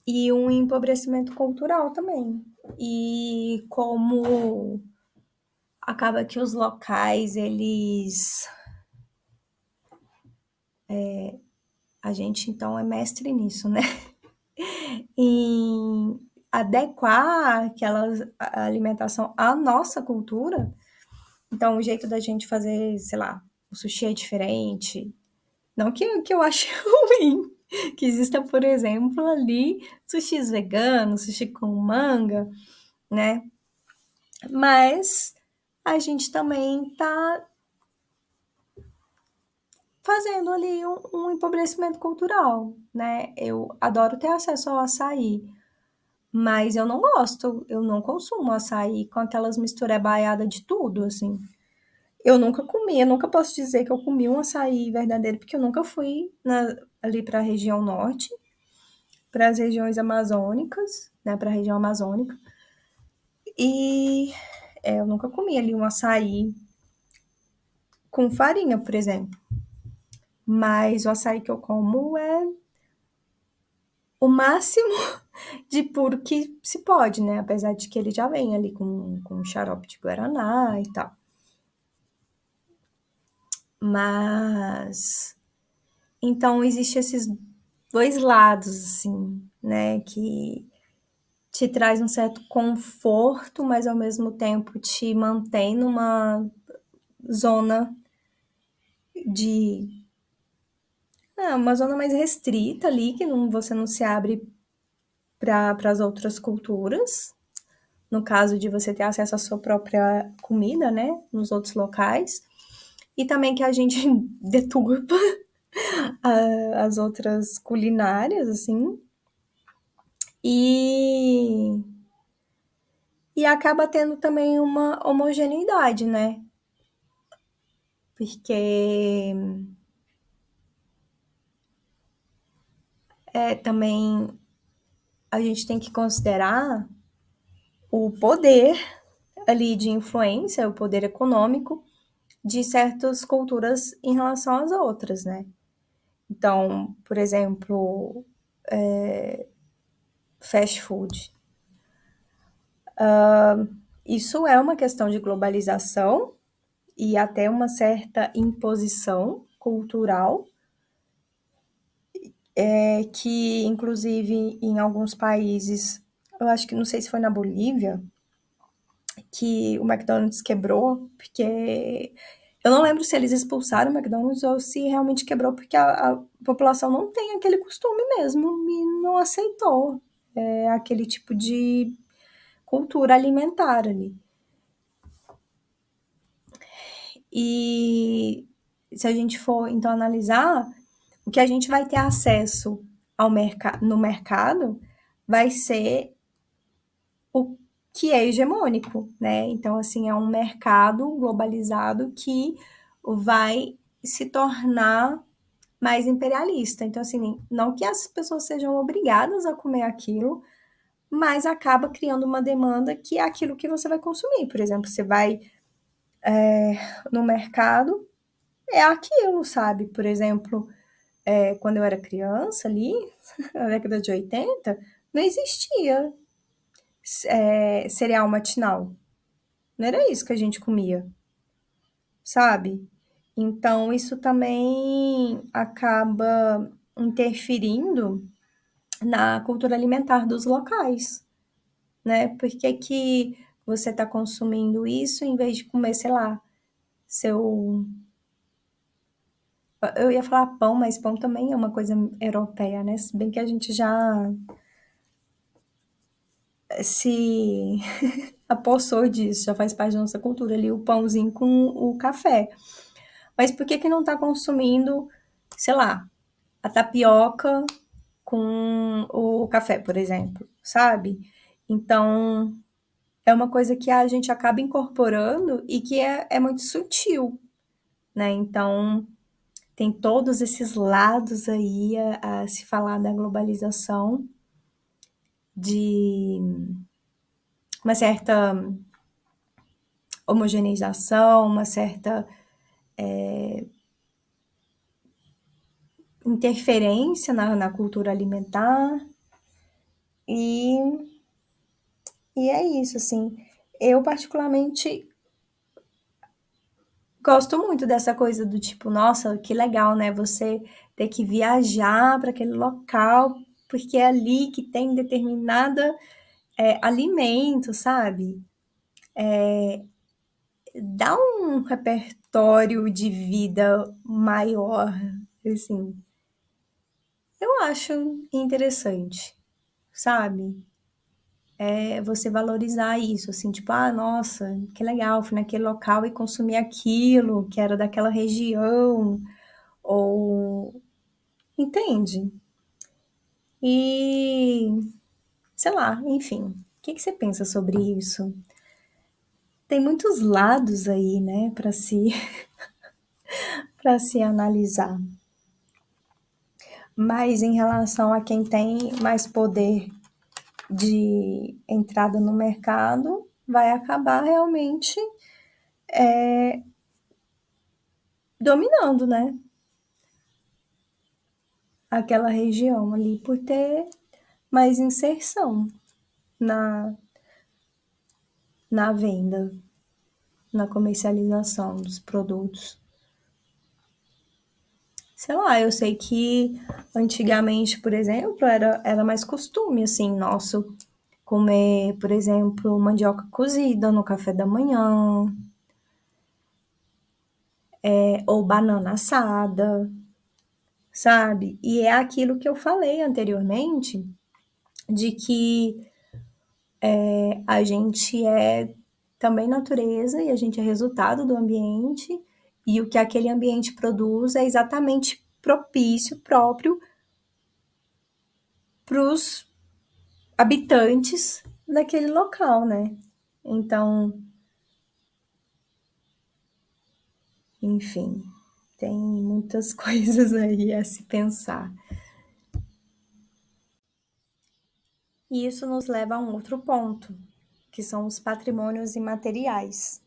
[SPEAKER 1] e um empobrecimento cultural também. E como acaba que os locais, eles. A gente então é mestre nisso, né? Em adequar aquela alimentação à nossa cultura. Então, o jeito da gente fazer, sei lá, o sushi é diferente. Não que eu ache ruim que exista, por exemplo, ali sushis veganos, sushi com manga, né? Mas a gente também tá fazendo ali um empobrecimento cultural, né? Eu adoro ter acesso ao açaí, mas eu não gosto, eu não consumo açaí com aquelas misturebaiadas de tudo, assim. Eu nunca comi, eu nunca posso dizer que eu comi um açaí verdadeiro, porque eu nunca fui ali para a região norte, para as regiões amazônicas, né, para a região amazônica. E eu nunca comi ali um açaí com farinha, por exemplo. Mas o açaí que eu como é o máximo de puro que se pode, né? Apesar de que ele já vem ali com xarope de guaraná e tal. Mas então existe esses dois lados, assim, né? Que te traz um certo conforto, mas ao mesmo tempo te mantém numa zona de. Uma zona mais restrita ali, que você não se abre para as outras culturas. No caso de você ter acesso à sua própria comida, né? Nos outros locais. E também que a gente deturpa as outras culinárias, assim. E acaba tendo também uma homogeneidade, né? Porque também a gente tem que considerar o poder ali de influência, o poder econômico de certas culturas em relação às outras, né? Então, por exemplo, fast food. Isso é uma questão de globalização e até uma certa imposição cultural, que inclusive em alguns países, eu acho que não sei se foi na Bolívia, que o McDonald's quebrou, porque eu não lembro se eles expulsaram o McDonald's ou se realmente quebrou, porque a população não tem aquele costume mesmo e não aceitou aquele tipo de cultura alimentar ali. E se a gente for, então, analisar, o que a gente vai ter acesso no mercado vai ser o que é hegemônico, né? Então, assim, é um mercado globalizado que vai se tornar mais imperialista. Então, assim, não que as pessoas sejam obrigadas a comer aquilo, mas acaba criando uma demanda que é aquilo que você vai consumir. Por exemplo, você vai no mercado, é aquilo, sabe? Por exemplo, Quando eu era criança ali, na década de 80, não existia cereal matinal. Não era isso que a gente comia, sabe? Então, isso também acaba interferindo na cultura alimentar dos locais, né? Por que que você está consumindo isso em vez de comer, sei lá, seu. Eu ia falar pão, mas pão também é uma coisa europeia, né? Se bem que a gente já se apossou disso, já faz parte da nossa cultura ali, o pãozinho com o café. Mas por que que não está consumindo, sei lá, a tapioca com o café, por exemplo, sabe? Então, é uma coisa que a gente acaba incorporando e que é muito sutil, né? Então, tem todos esses lados aí a se falar da globalização, de uma certa homogeneização, uma certa interferência na cultura alimentar, e, e é isso, assim. Eu, particularmente, gosto muito dessa coisa do tipo, nossa, que legal, né? Você ter que viajar para aquele local, porque é ali que tem determinada alimento, sabe? Dá um repertório de vida maior, assim. Eu acho interessante, sabe? Você valorizar isso, assim, tipo, ah, nossa, que legal, fui naquele local e consumi aquilo que era daquela região, ou entende? E sei lá, enfim, o que que você pensa sobre isso? Tem muitos lados aí, né, para se analisar. Mas em relação a quem tem mais poder de entrada no mercado, vai acabar realmente dominando, né, aquela região ali por ter mais inserção na, na venda, na comercialização dos produtos. Sei lá, eu sei que antigamente, por exemplo, era mais costume, assim, nosso, comer, por exemplo, mandioca cozida no café da manhã, ou banana assada, sabe? E é aquilo que eu falei anteriormente, de que a gente é também natureza e a gente é resultado do ambiente, e o que aquele ambiente produz é exatamente propício, próprio para os habitantes daquele local, né? Então, enfim, tem muitas coisas aí a se pensar. E isso nos leva a um outro ponto, que são os patrimônios imateriais,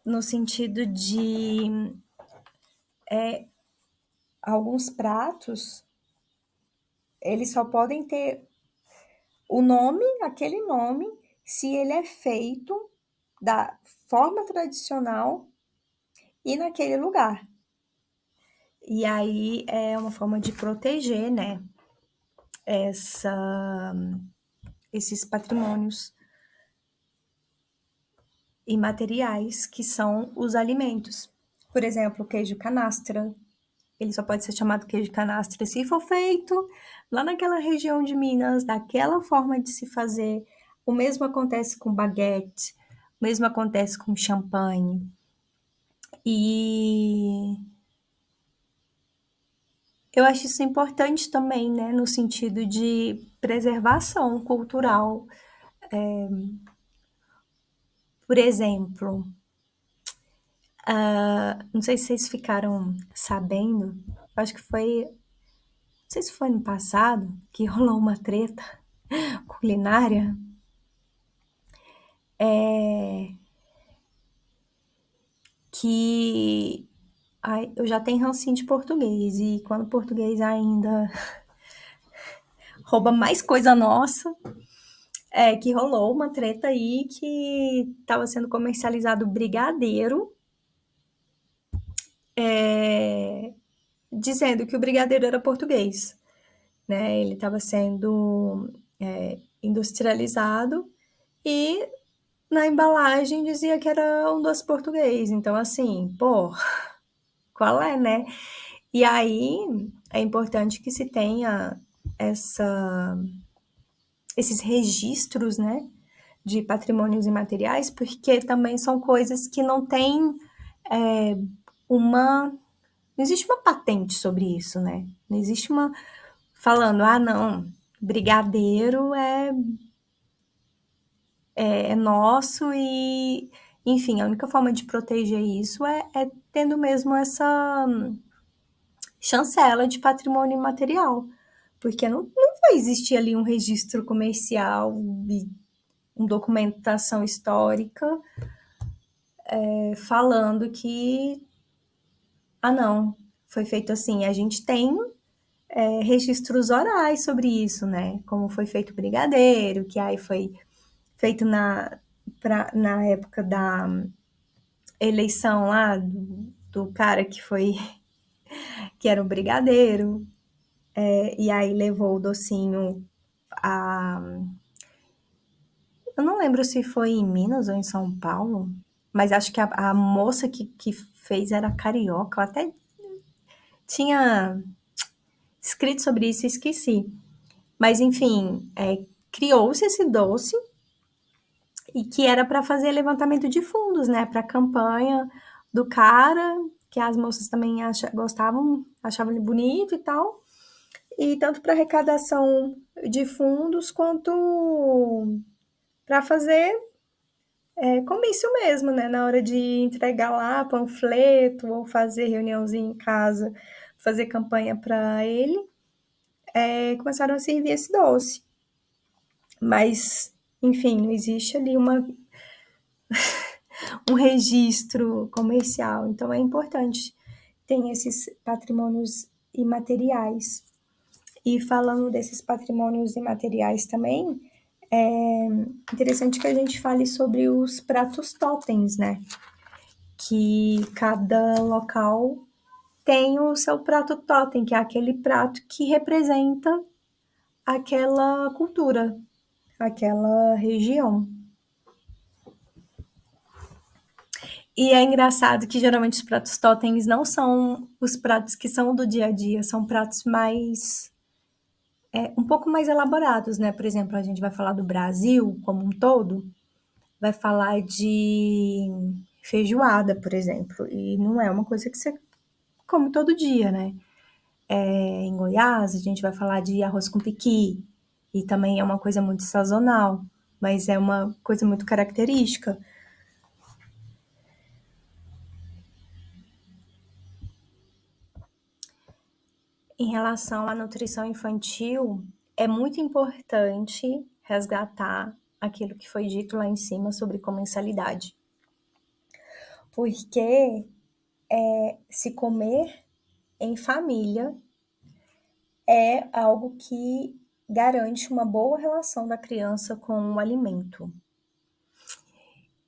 [SPEAKER 1] no sentido de alguns pratos, eles só podem ter o nome, aquele nome, se ele é feito da forma tradicional e naquele lugar. E aí é uma forma de proteger, né, essa, esses patrimônios imateriais que são os alimentos. Por exemplo, o queijo canastra, ele só pode ser chamado queijo canastra se for feito lá naquela região de Minas, daquela forma de se fazer. O mesmo acontece com baguete, o mesmo acontece com champanhe. E eu acho isso importante também, né, no sentido de preservação cultural. Por exemplo, não sei se vocês ficaram sabendo, acho que foi, não sei se foi ano passado, que rolou uma treta culinária, que, ai eu já tenho rancinho de português, e quando o português ainda rouba mais coisa nossa, é que rolou uma treta aí que estava sendo comercializado brigadeiro, dizendo que o brigadeiro era português, né? Ele estava sendo industrializado e na embalagem dizia que era um doce português. Então, assim, pô, qual é, né? E aí é importante que se tenha esses registros, né, de patrimônios imateriais, porque também são coisas que não tem uma. Não existe uma patente sobre isso, né? Não existe uma falando, ah, não, brigadeiro é nosso e, enfim, a única forma de proteger isso é tendo mesmo essa chancela de patrimônio imaterial, porque não vai existir ali um registro comercial e uma documentação histórica falando que, ah, não, foi feito assim. A gente tem registros orais sobre isso, né? Como foi feito o brigadeiro, que aí foi feito na época da eleição lá do cara que foi que era o brigadeiro, e aí levou o docinho a. Eu não lembro se foi em Minas ou em São Paulo, mas acho que a moça que fez era carioca. Eu até tinha escrito sobre isso e esqueci. Mas, enfim, criou-se esse doce e que era para fazer levantamento de fundos, né? Para a campanha do cara, que as moças também gostavam, achavam ele bonito e tal. E tanto para arrecadação de fundos quanto para fazer comício mesmo, né? Na hora de entregar lá panfleto ou fazer reuniãozinha em casa, fazer campanha para ele, começaram a servir esse doce. Mas, enfim, não existe ali um registro comercial. Então é importante ter esses patrimônios imateriais. E falando desses patrimônios imateriais também, é interessante que a gente fale sobre os pratos totens, né? Que cada local tem o seu prato totem, que é aquele prato que representa aquela cultura, aquela região. E é engraçado que geralmente os pratos totens não são os pratos que são do dia a dia, são pratos mais um pouco mais elaborados, né? Por exemplo, a gente vai falar do Brasil como um todo, vai falar de feijoada, por exemplo, e não é uma coisa que você come todo dia, né? Em Goiás, a gente vai falar de arroz com piqui, e também é uma coisa muito sazonal, mas é uma coisa muito característica. Em relação à nutrição infantil, é muito importante resgatar aquilo que foi dito lá em cima sobre comensalidade. Porque se comer em família é algo que garante uma boa relação da criança com o alimento.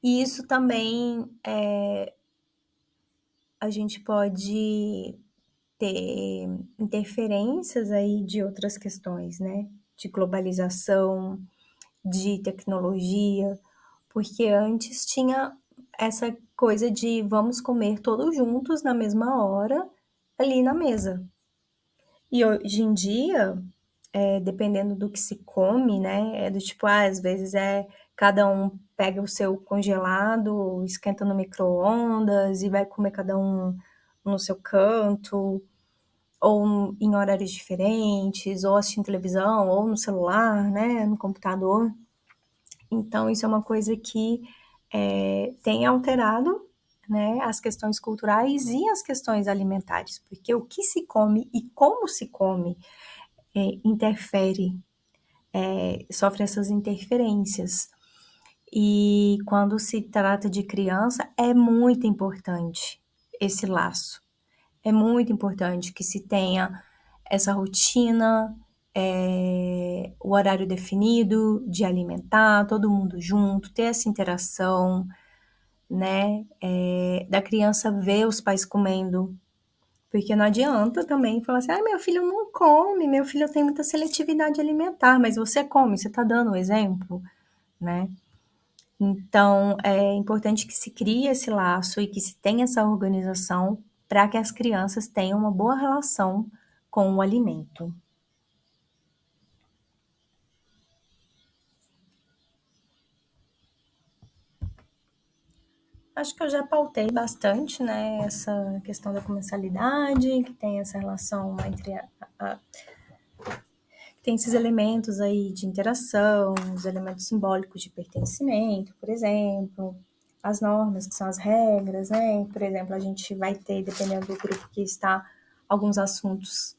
[SPEAKER 1] E isso também a gente pode ter interferências aí de outras questões, né? De globalização, de tecnologia, porque antes tinha essa coisa de vamos comer todos juntos na mesma hora, ali na mesa. E hoje em dia, dependendo do que se come, né? É do tipo, às vezes cada um pega o seu congelado, esquenta no micro-ondas e vai comer cada um no seu canto, ou em horários diferentes, ou assistindo televisão, ou no celular, né? No computador. Então, isso é uma coisa que tem alterado, né, as questões culturais e as questões alimentares, porque o que se come e como se come interfere, sofre essas interferências. E quando se trata de criança, é muito importante esse laço. É muito importante que se tenha essa rotina, o horário definido de alimentar, todo mundo junto, ter essa interação, né? Da criança ver os pais comendo. Porque não adianta também falar assim, meu filho não come, meu filho tem muita seletividade alimentar, mas você come, você está dando o exemplo, né? Então, é importante que se crie esse laço e que se tenha essa organização para que as crianças tenham uma boa relação com o alimento. Acho que eu já pautei bastante, né, essa questão da comensalidade, que tem essa relação entre a tem esses elementos aí de interação, os elementos simbólicos de pertencimento, por exemplo, as normas, que são as regras, né? Por exemplo, a gente vai ter, dependendo do grupo que está, alguns assuntos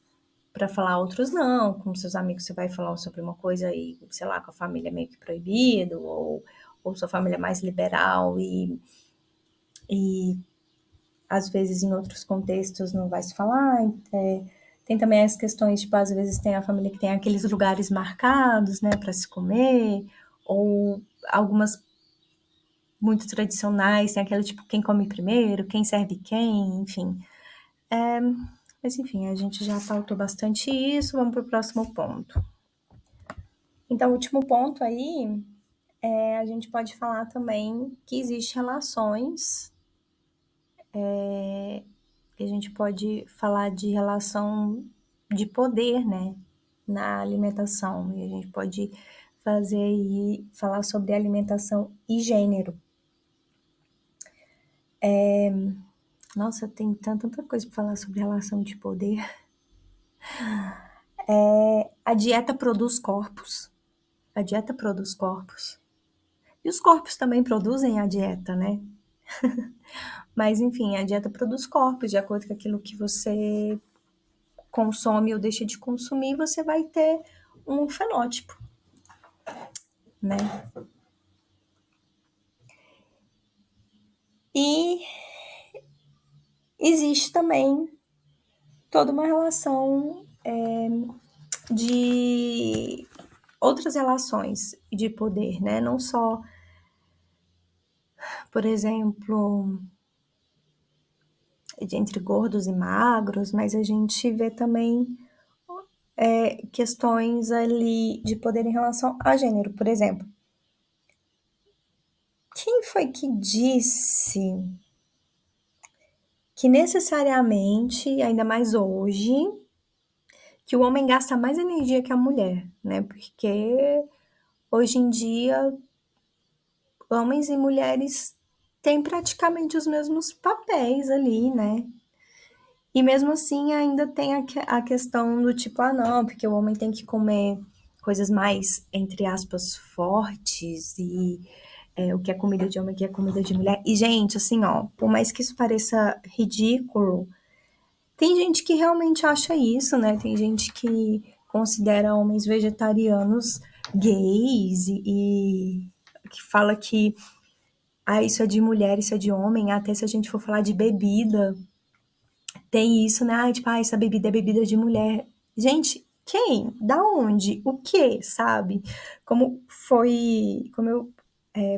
[SPEAKER 1] para falar, outros não. Com seus amigos você vai falar sobre uma coisa e, sei lá, com a família é meio que proibido, ou sua família é mais liberal e às vezes em outros contextos não vai se falar. Tem também as questões, tipo, às vezes tem a família que tem aqueles lugares marcados, né, para se comer, ou algumas muito tradicionais, tem aquela tipo, quem come primeiro, quem serve quem, enfim. Mas enfim, a gente já pautou bastante isso, vamos para o próximo ponto. Então, o último ponto aí, a gente pode falar também que existem relações, que a gente pode falar de relação de poder, né, na alimentação. E a gente pode fazer aí, falar sobre alimentação e gênero. Nossa, tem tanta coisa para falar sobre relação de poder. A dieta produz corpos. A dieta produz corpos. E os corpos também produzem a dieta, né? Mas, enfim, a dieta produz corpos. De acordo com aquilo que você consome ou deixa de consumir, você vai ter um fenótipo, né? E existe também toda uma relação de outras relações de poder, né? Não só, por exemplo, entre gordos e magros, mas a gente vê também questões ali de poder em relação a gênero. Por exemplo, quem foi que disse que necessariamente, ainda mais hoje, que o homem gasta mais energia que a mulher, né? Porque hoje em dia, homens e mulheres têm praticamente os mesmos papéis ali, né? E mesmo assim, ainda tem a questão do tipo, não, porque o homem tem que comer coisas mais, entre aspas, fortes e o que é comida de homem, o que é comida de mulher. E, gente, assim, ó, por mais que isso pareça ridículo, tem gente que realmente acha isso, né? Tem gente que considera homens vegetarianos gays e que fala que isso é de mulher, isso é de homem. Até se a gente for falar de bebida, tem isso, né? Tipo, essa bebida é bebida de mulher. Gente, quem? Da onde? O que, sabe? Como eu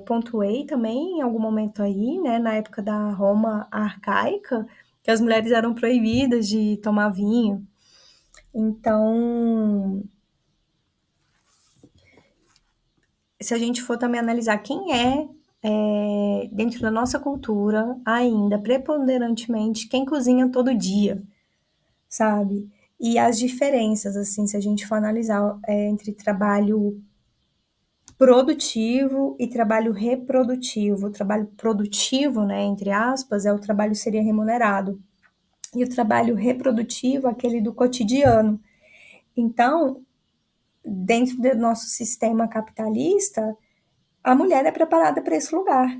[SPEAKER 1] pontuei também em algum momento aí, né? Na época da Roma arcaica, que as mulheres eram proibidas de tomar vinho. Então, se a gente for também analisar quem dentro da nossa cultura, ainda preponderantemente, quem cozinha todo dia, sabe? E as diferenças, assim, se a gente for analisar entre trabalho produtivo e trabalho reprodutivo. O trabalho produtivo, né, entre aspas, o trabalho seria remunerado. E o trabalho reprodutivo, aquele do cotidiano. Então, dentro do nosso sistema capitalista, a mulher é preparada para esse lugar.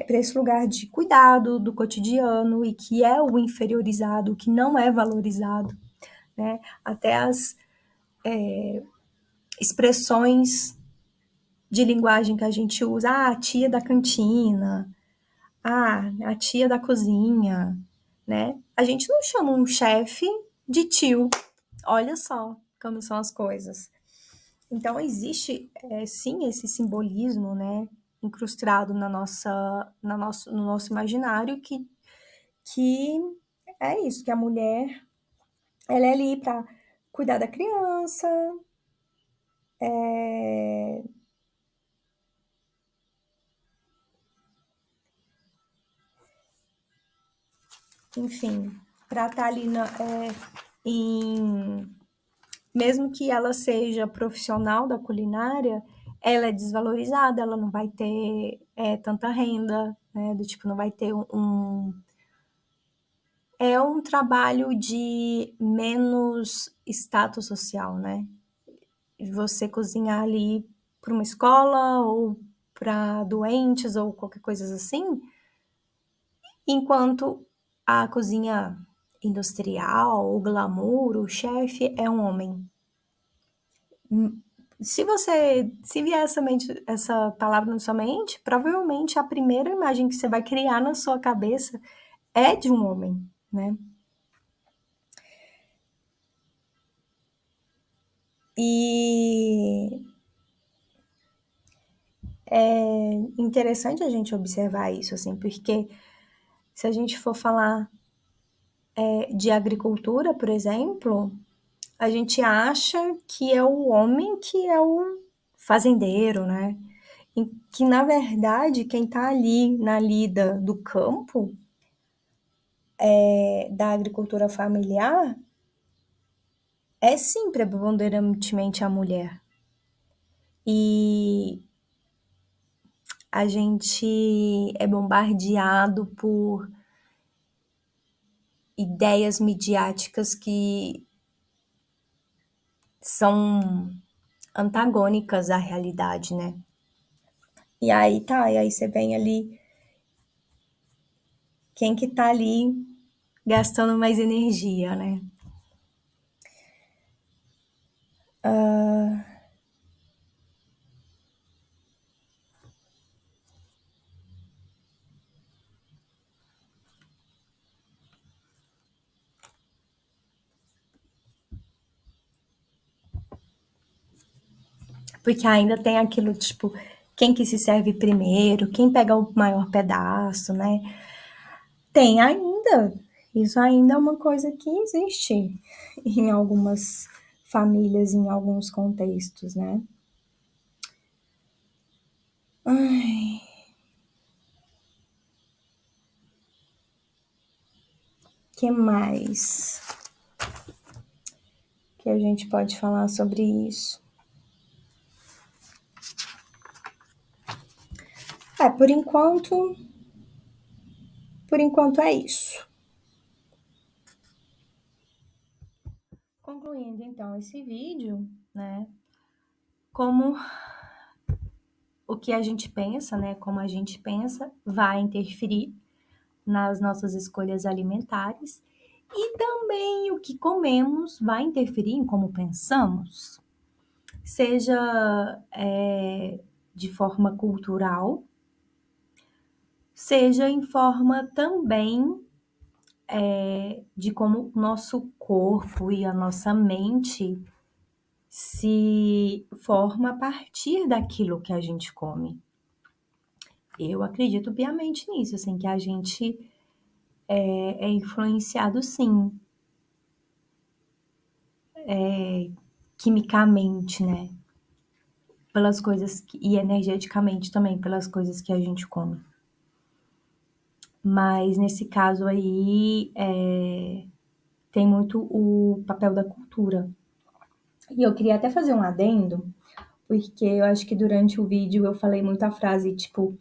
[SPEAKER 1] Para esse lugar de cuidado do cotidiano e que é o inferiorizado, que não é valorizado, né? Até as expressões de linguagem que a gente usa, a tia da cantina, a tia da cozinha, né? A gente não chama um chefe de tio. Olha só como são as coisas. Então, existe, sim, esse simbolismo, né, incrustado no nosso imaginário, que é isso, que a mulher, ela é ali para cuidar da criança, é, enfim, para estar ali em, mesmo que ela seja profissional da culinária, ela é desvalorizada, ela não vai ter tanta renda, né? Do tipo, não vai ter é um trabalho de menos status social, né? Você cozinhar ali para uma escola ou para doentes ou qualquer coisa assim, enquanto a cozinha industrial, o glamour, o chefe é um homem. Se vier essa palavra na sua mente, provavelmente a primeira imagem que você vai criar na sua cabeça é de um homem, né? E é interessante a gente observar isso, assim, porque se a gente for falar de agricultura, por exemplo, a gente acha que é o homem que é o fazendeiro, né? E que, na verdade, quem está ali na lida do campo, da agricultura familiar, é sim preponderantemente a mulher. E a gente é bombardeado por ideias midiáticas que são antagônicas à realidade, né? E aí você vem ali, quem que tá ali gastando mais energia, né? Porque ainda tem aquilo, tipo, quem que se serve primeiro, quem pega o maior pedaço, né? Tem ainda. Isso ainda é uma coisa que existe em algumas famílias, em alguns contextos, né? Ai, que mais que a gente pode falar sobre isso? Por enquanto é isso. Concluindo então esse vídeo, né? Como o que a gente pensa, né? Como a gente pensa vai interferir nas nossas escolhas alimentares e também o que comemos vai interferir em como pensamos, seja de forma cultural, seja em forma também de como o nosso corpo e a nossa mente se forma a partir daquilo que a gente come. Eu acredito piamente nisso, assim, que a gente é influenciado, sim, quimicamente, né? Pelas coisas e energeticamente também, pelas coisas que a gente come. Mas nesse caso aí, tem muito o papel da cultura. E eu queria até fazer um adendo, porque eu acho que durante o vídeo eu falei muito a frase, tipo,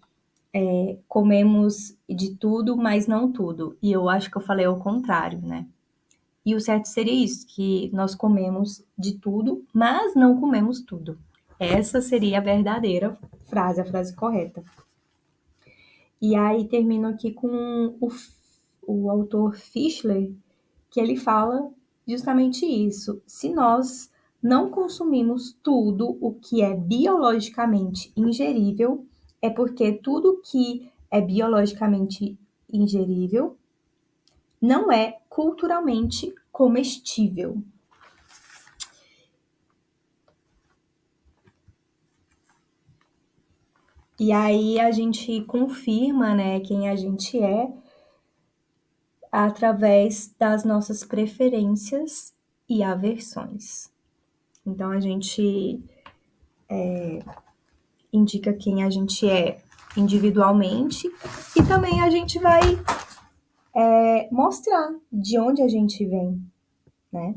[SPEAKER 1] comemos de tudo, mas não tudo. E eu acho que eu falei ao contrário, né? E o certo seria isso, que nós comemos de tudo, mas não comemos tudo. Essa seria a verdadeira frase, a frase correta. E aí termino aqui com o autor Fischler, que ele fala justamente isso. Se nós não consumimos tudo o que é biologicamente ingerível, é porque tudo que é biologicamente ingerível não é culturalmente comestível. E aí a gente confirma, né, quem a gente é através das nossas preferências e aversões. Então a gente indica quem a gente é individualmente e também a gente vai mostrar de onde a gente vem, né?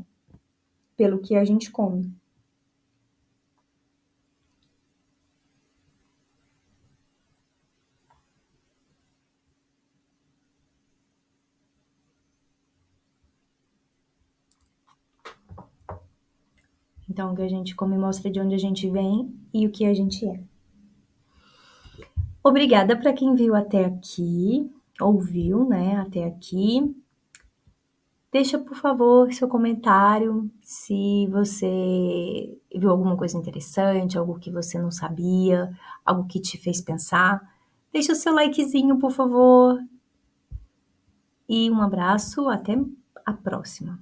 [SPEAKER 1] Pelo que a gente come. Então, o que a gente come mostra de onde a gente vem e o que a gente é. Obrigada para quem viu até aqui, ouviu, né, até aqui. Deixa, por favor, seu comentário se você viu alguma coisa interessante, algo que você não sabia, algo que te fez pensar. Deixa o seu likezinho, por favor. E um abraço, até a próxima.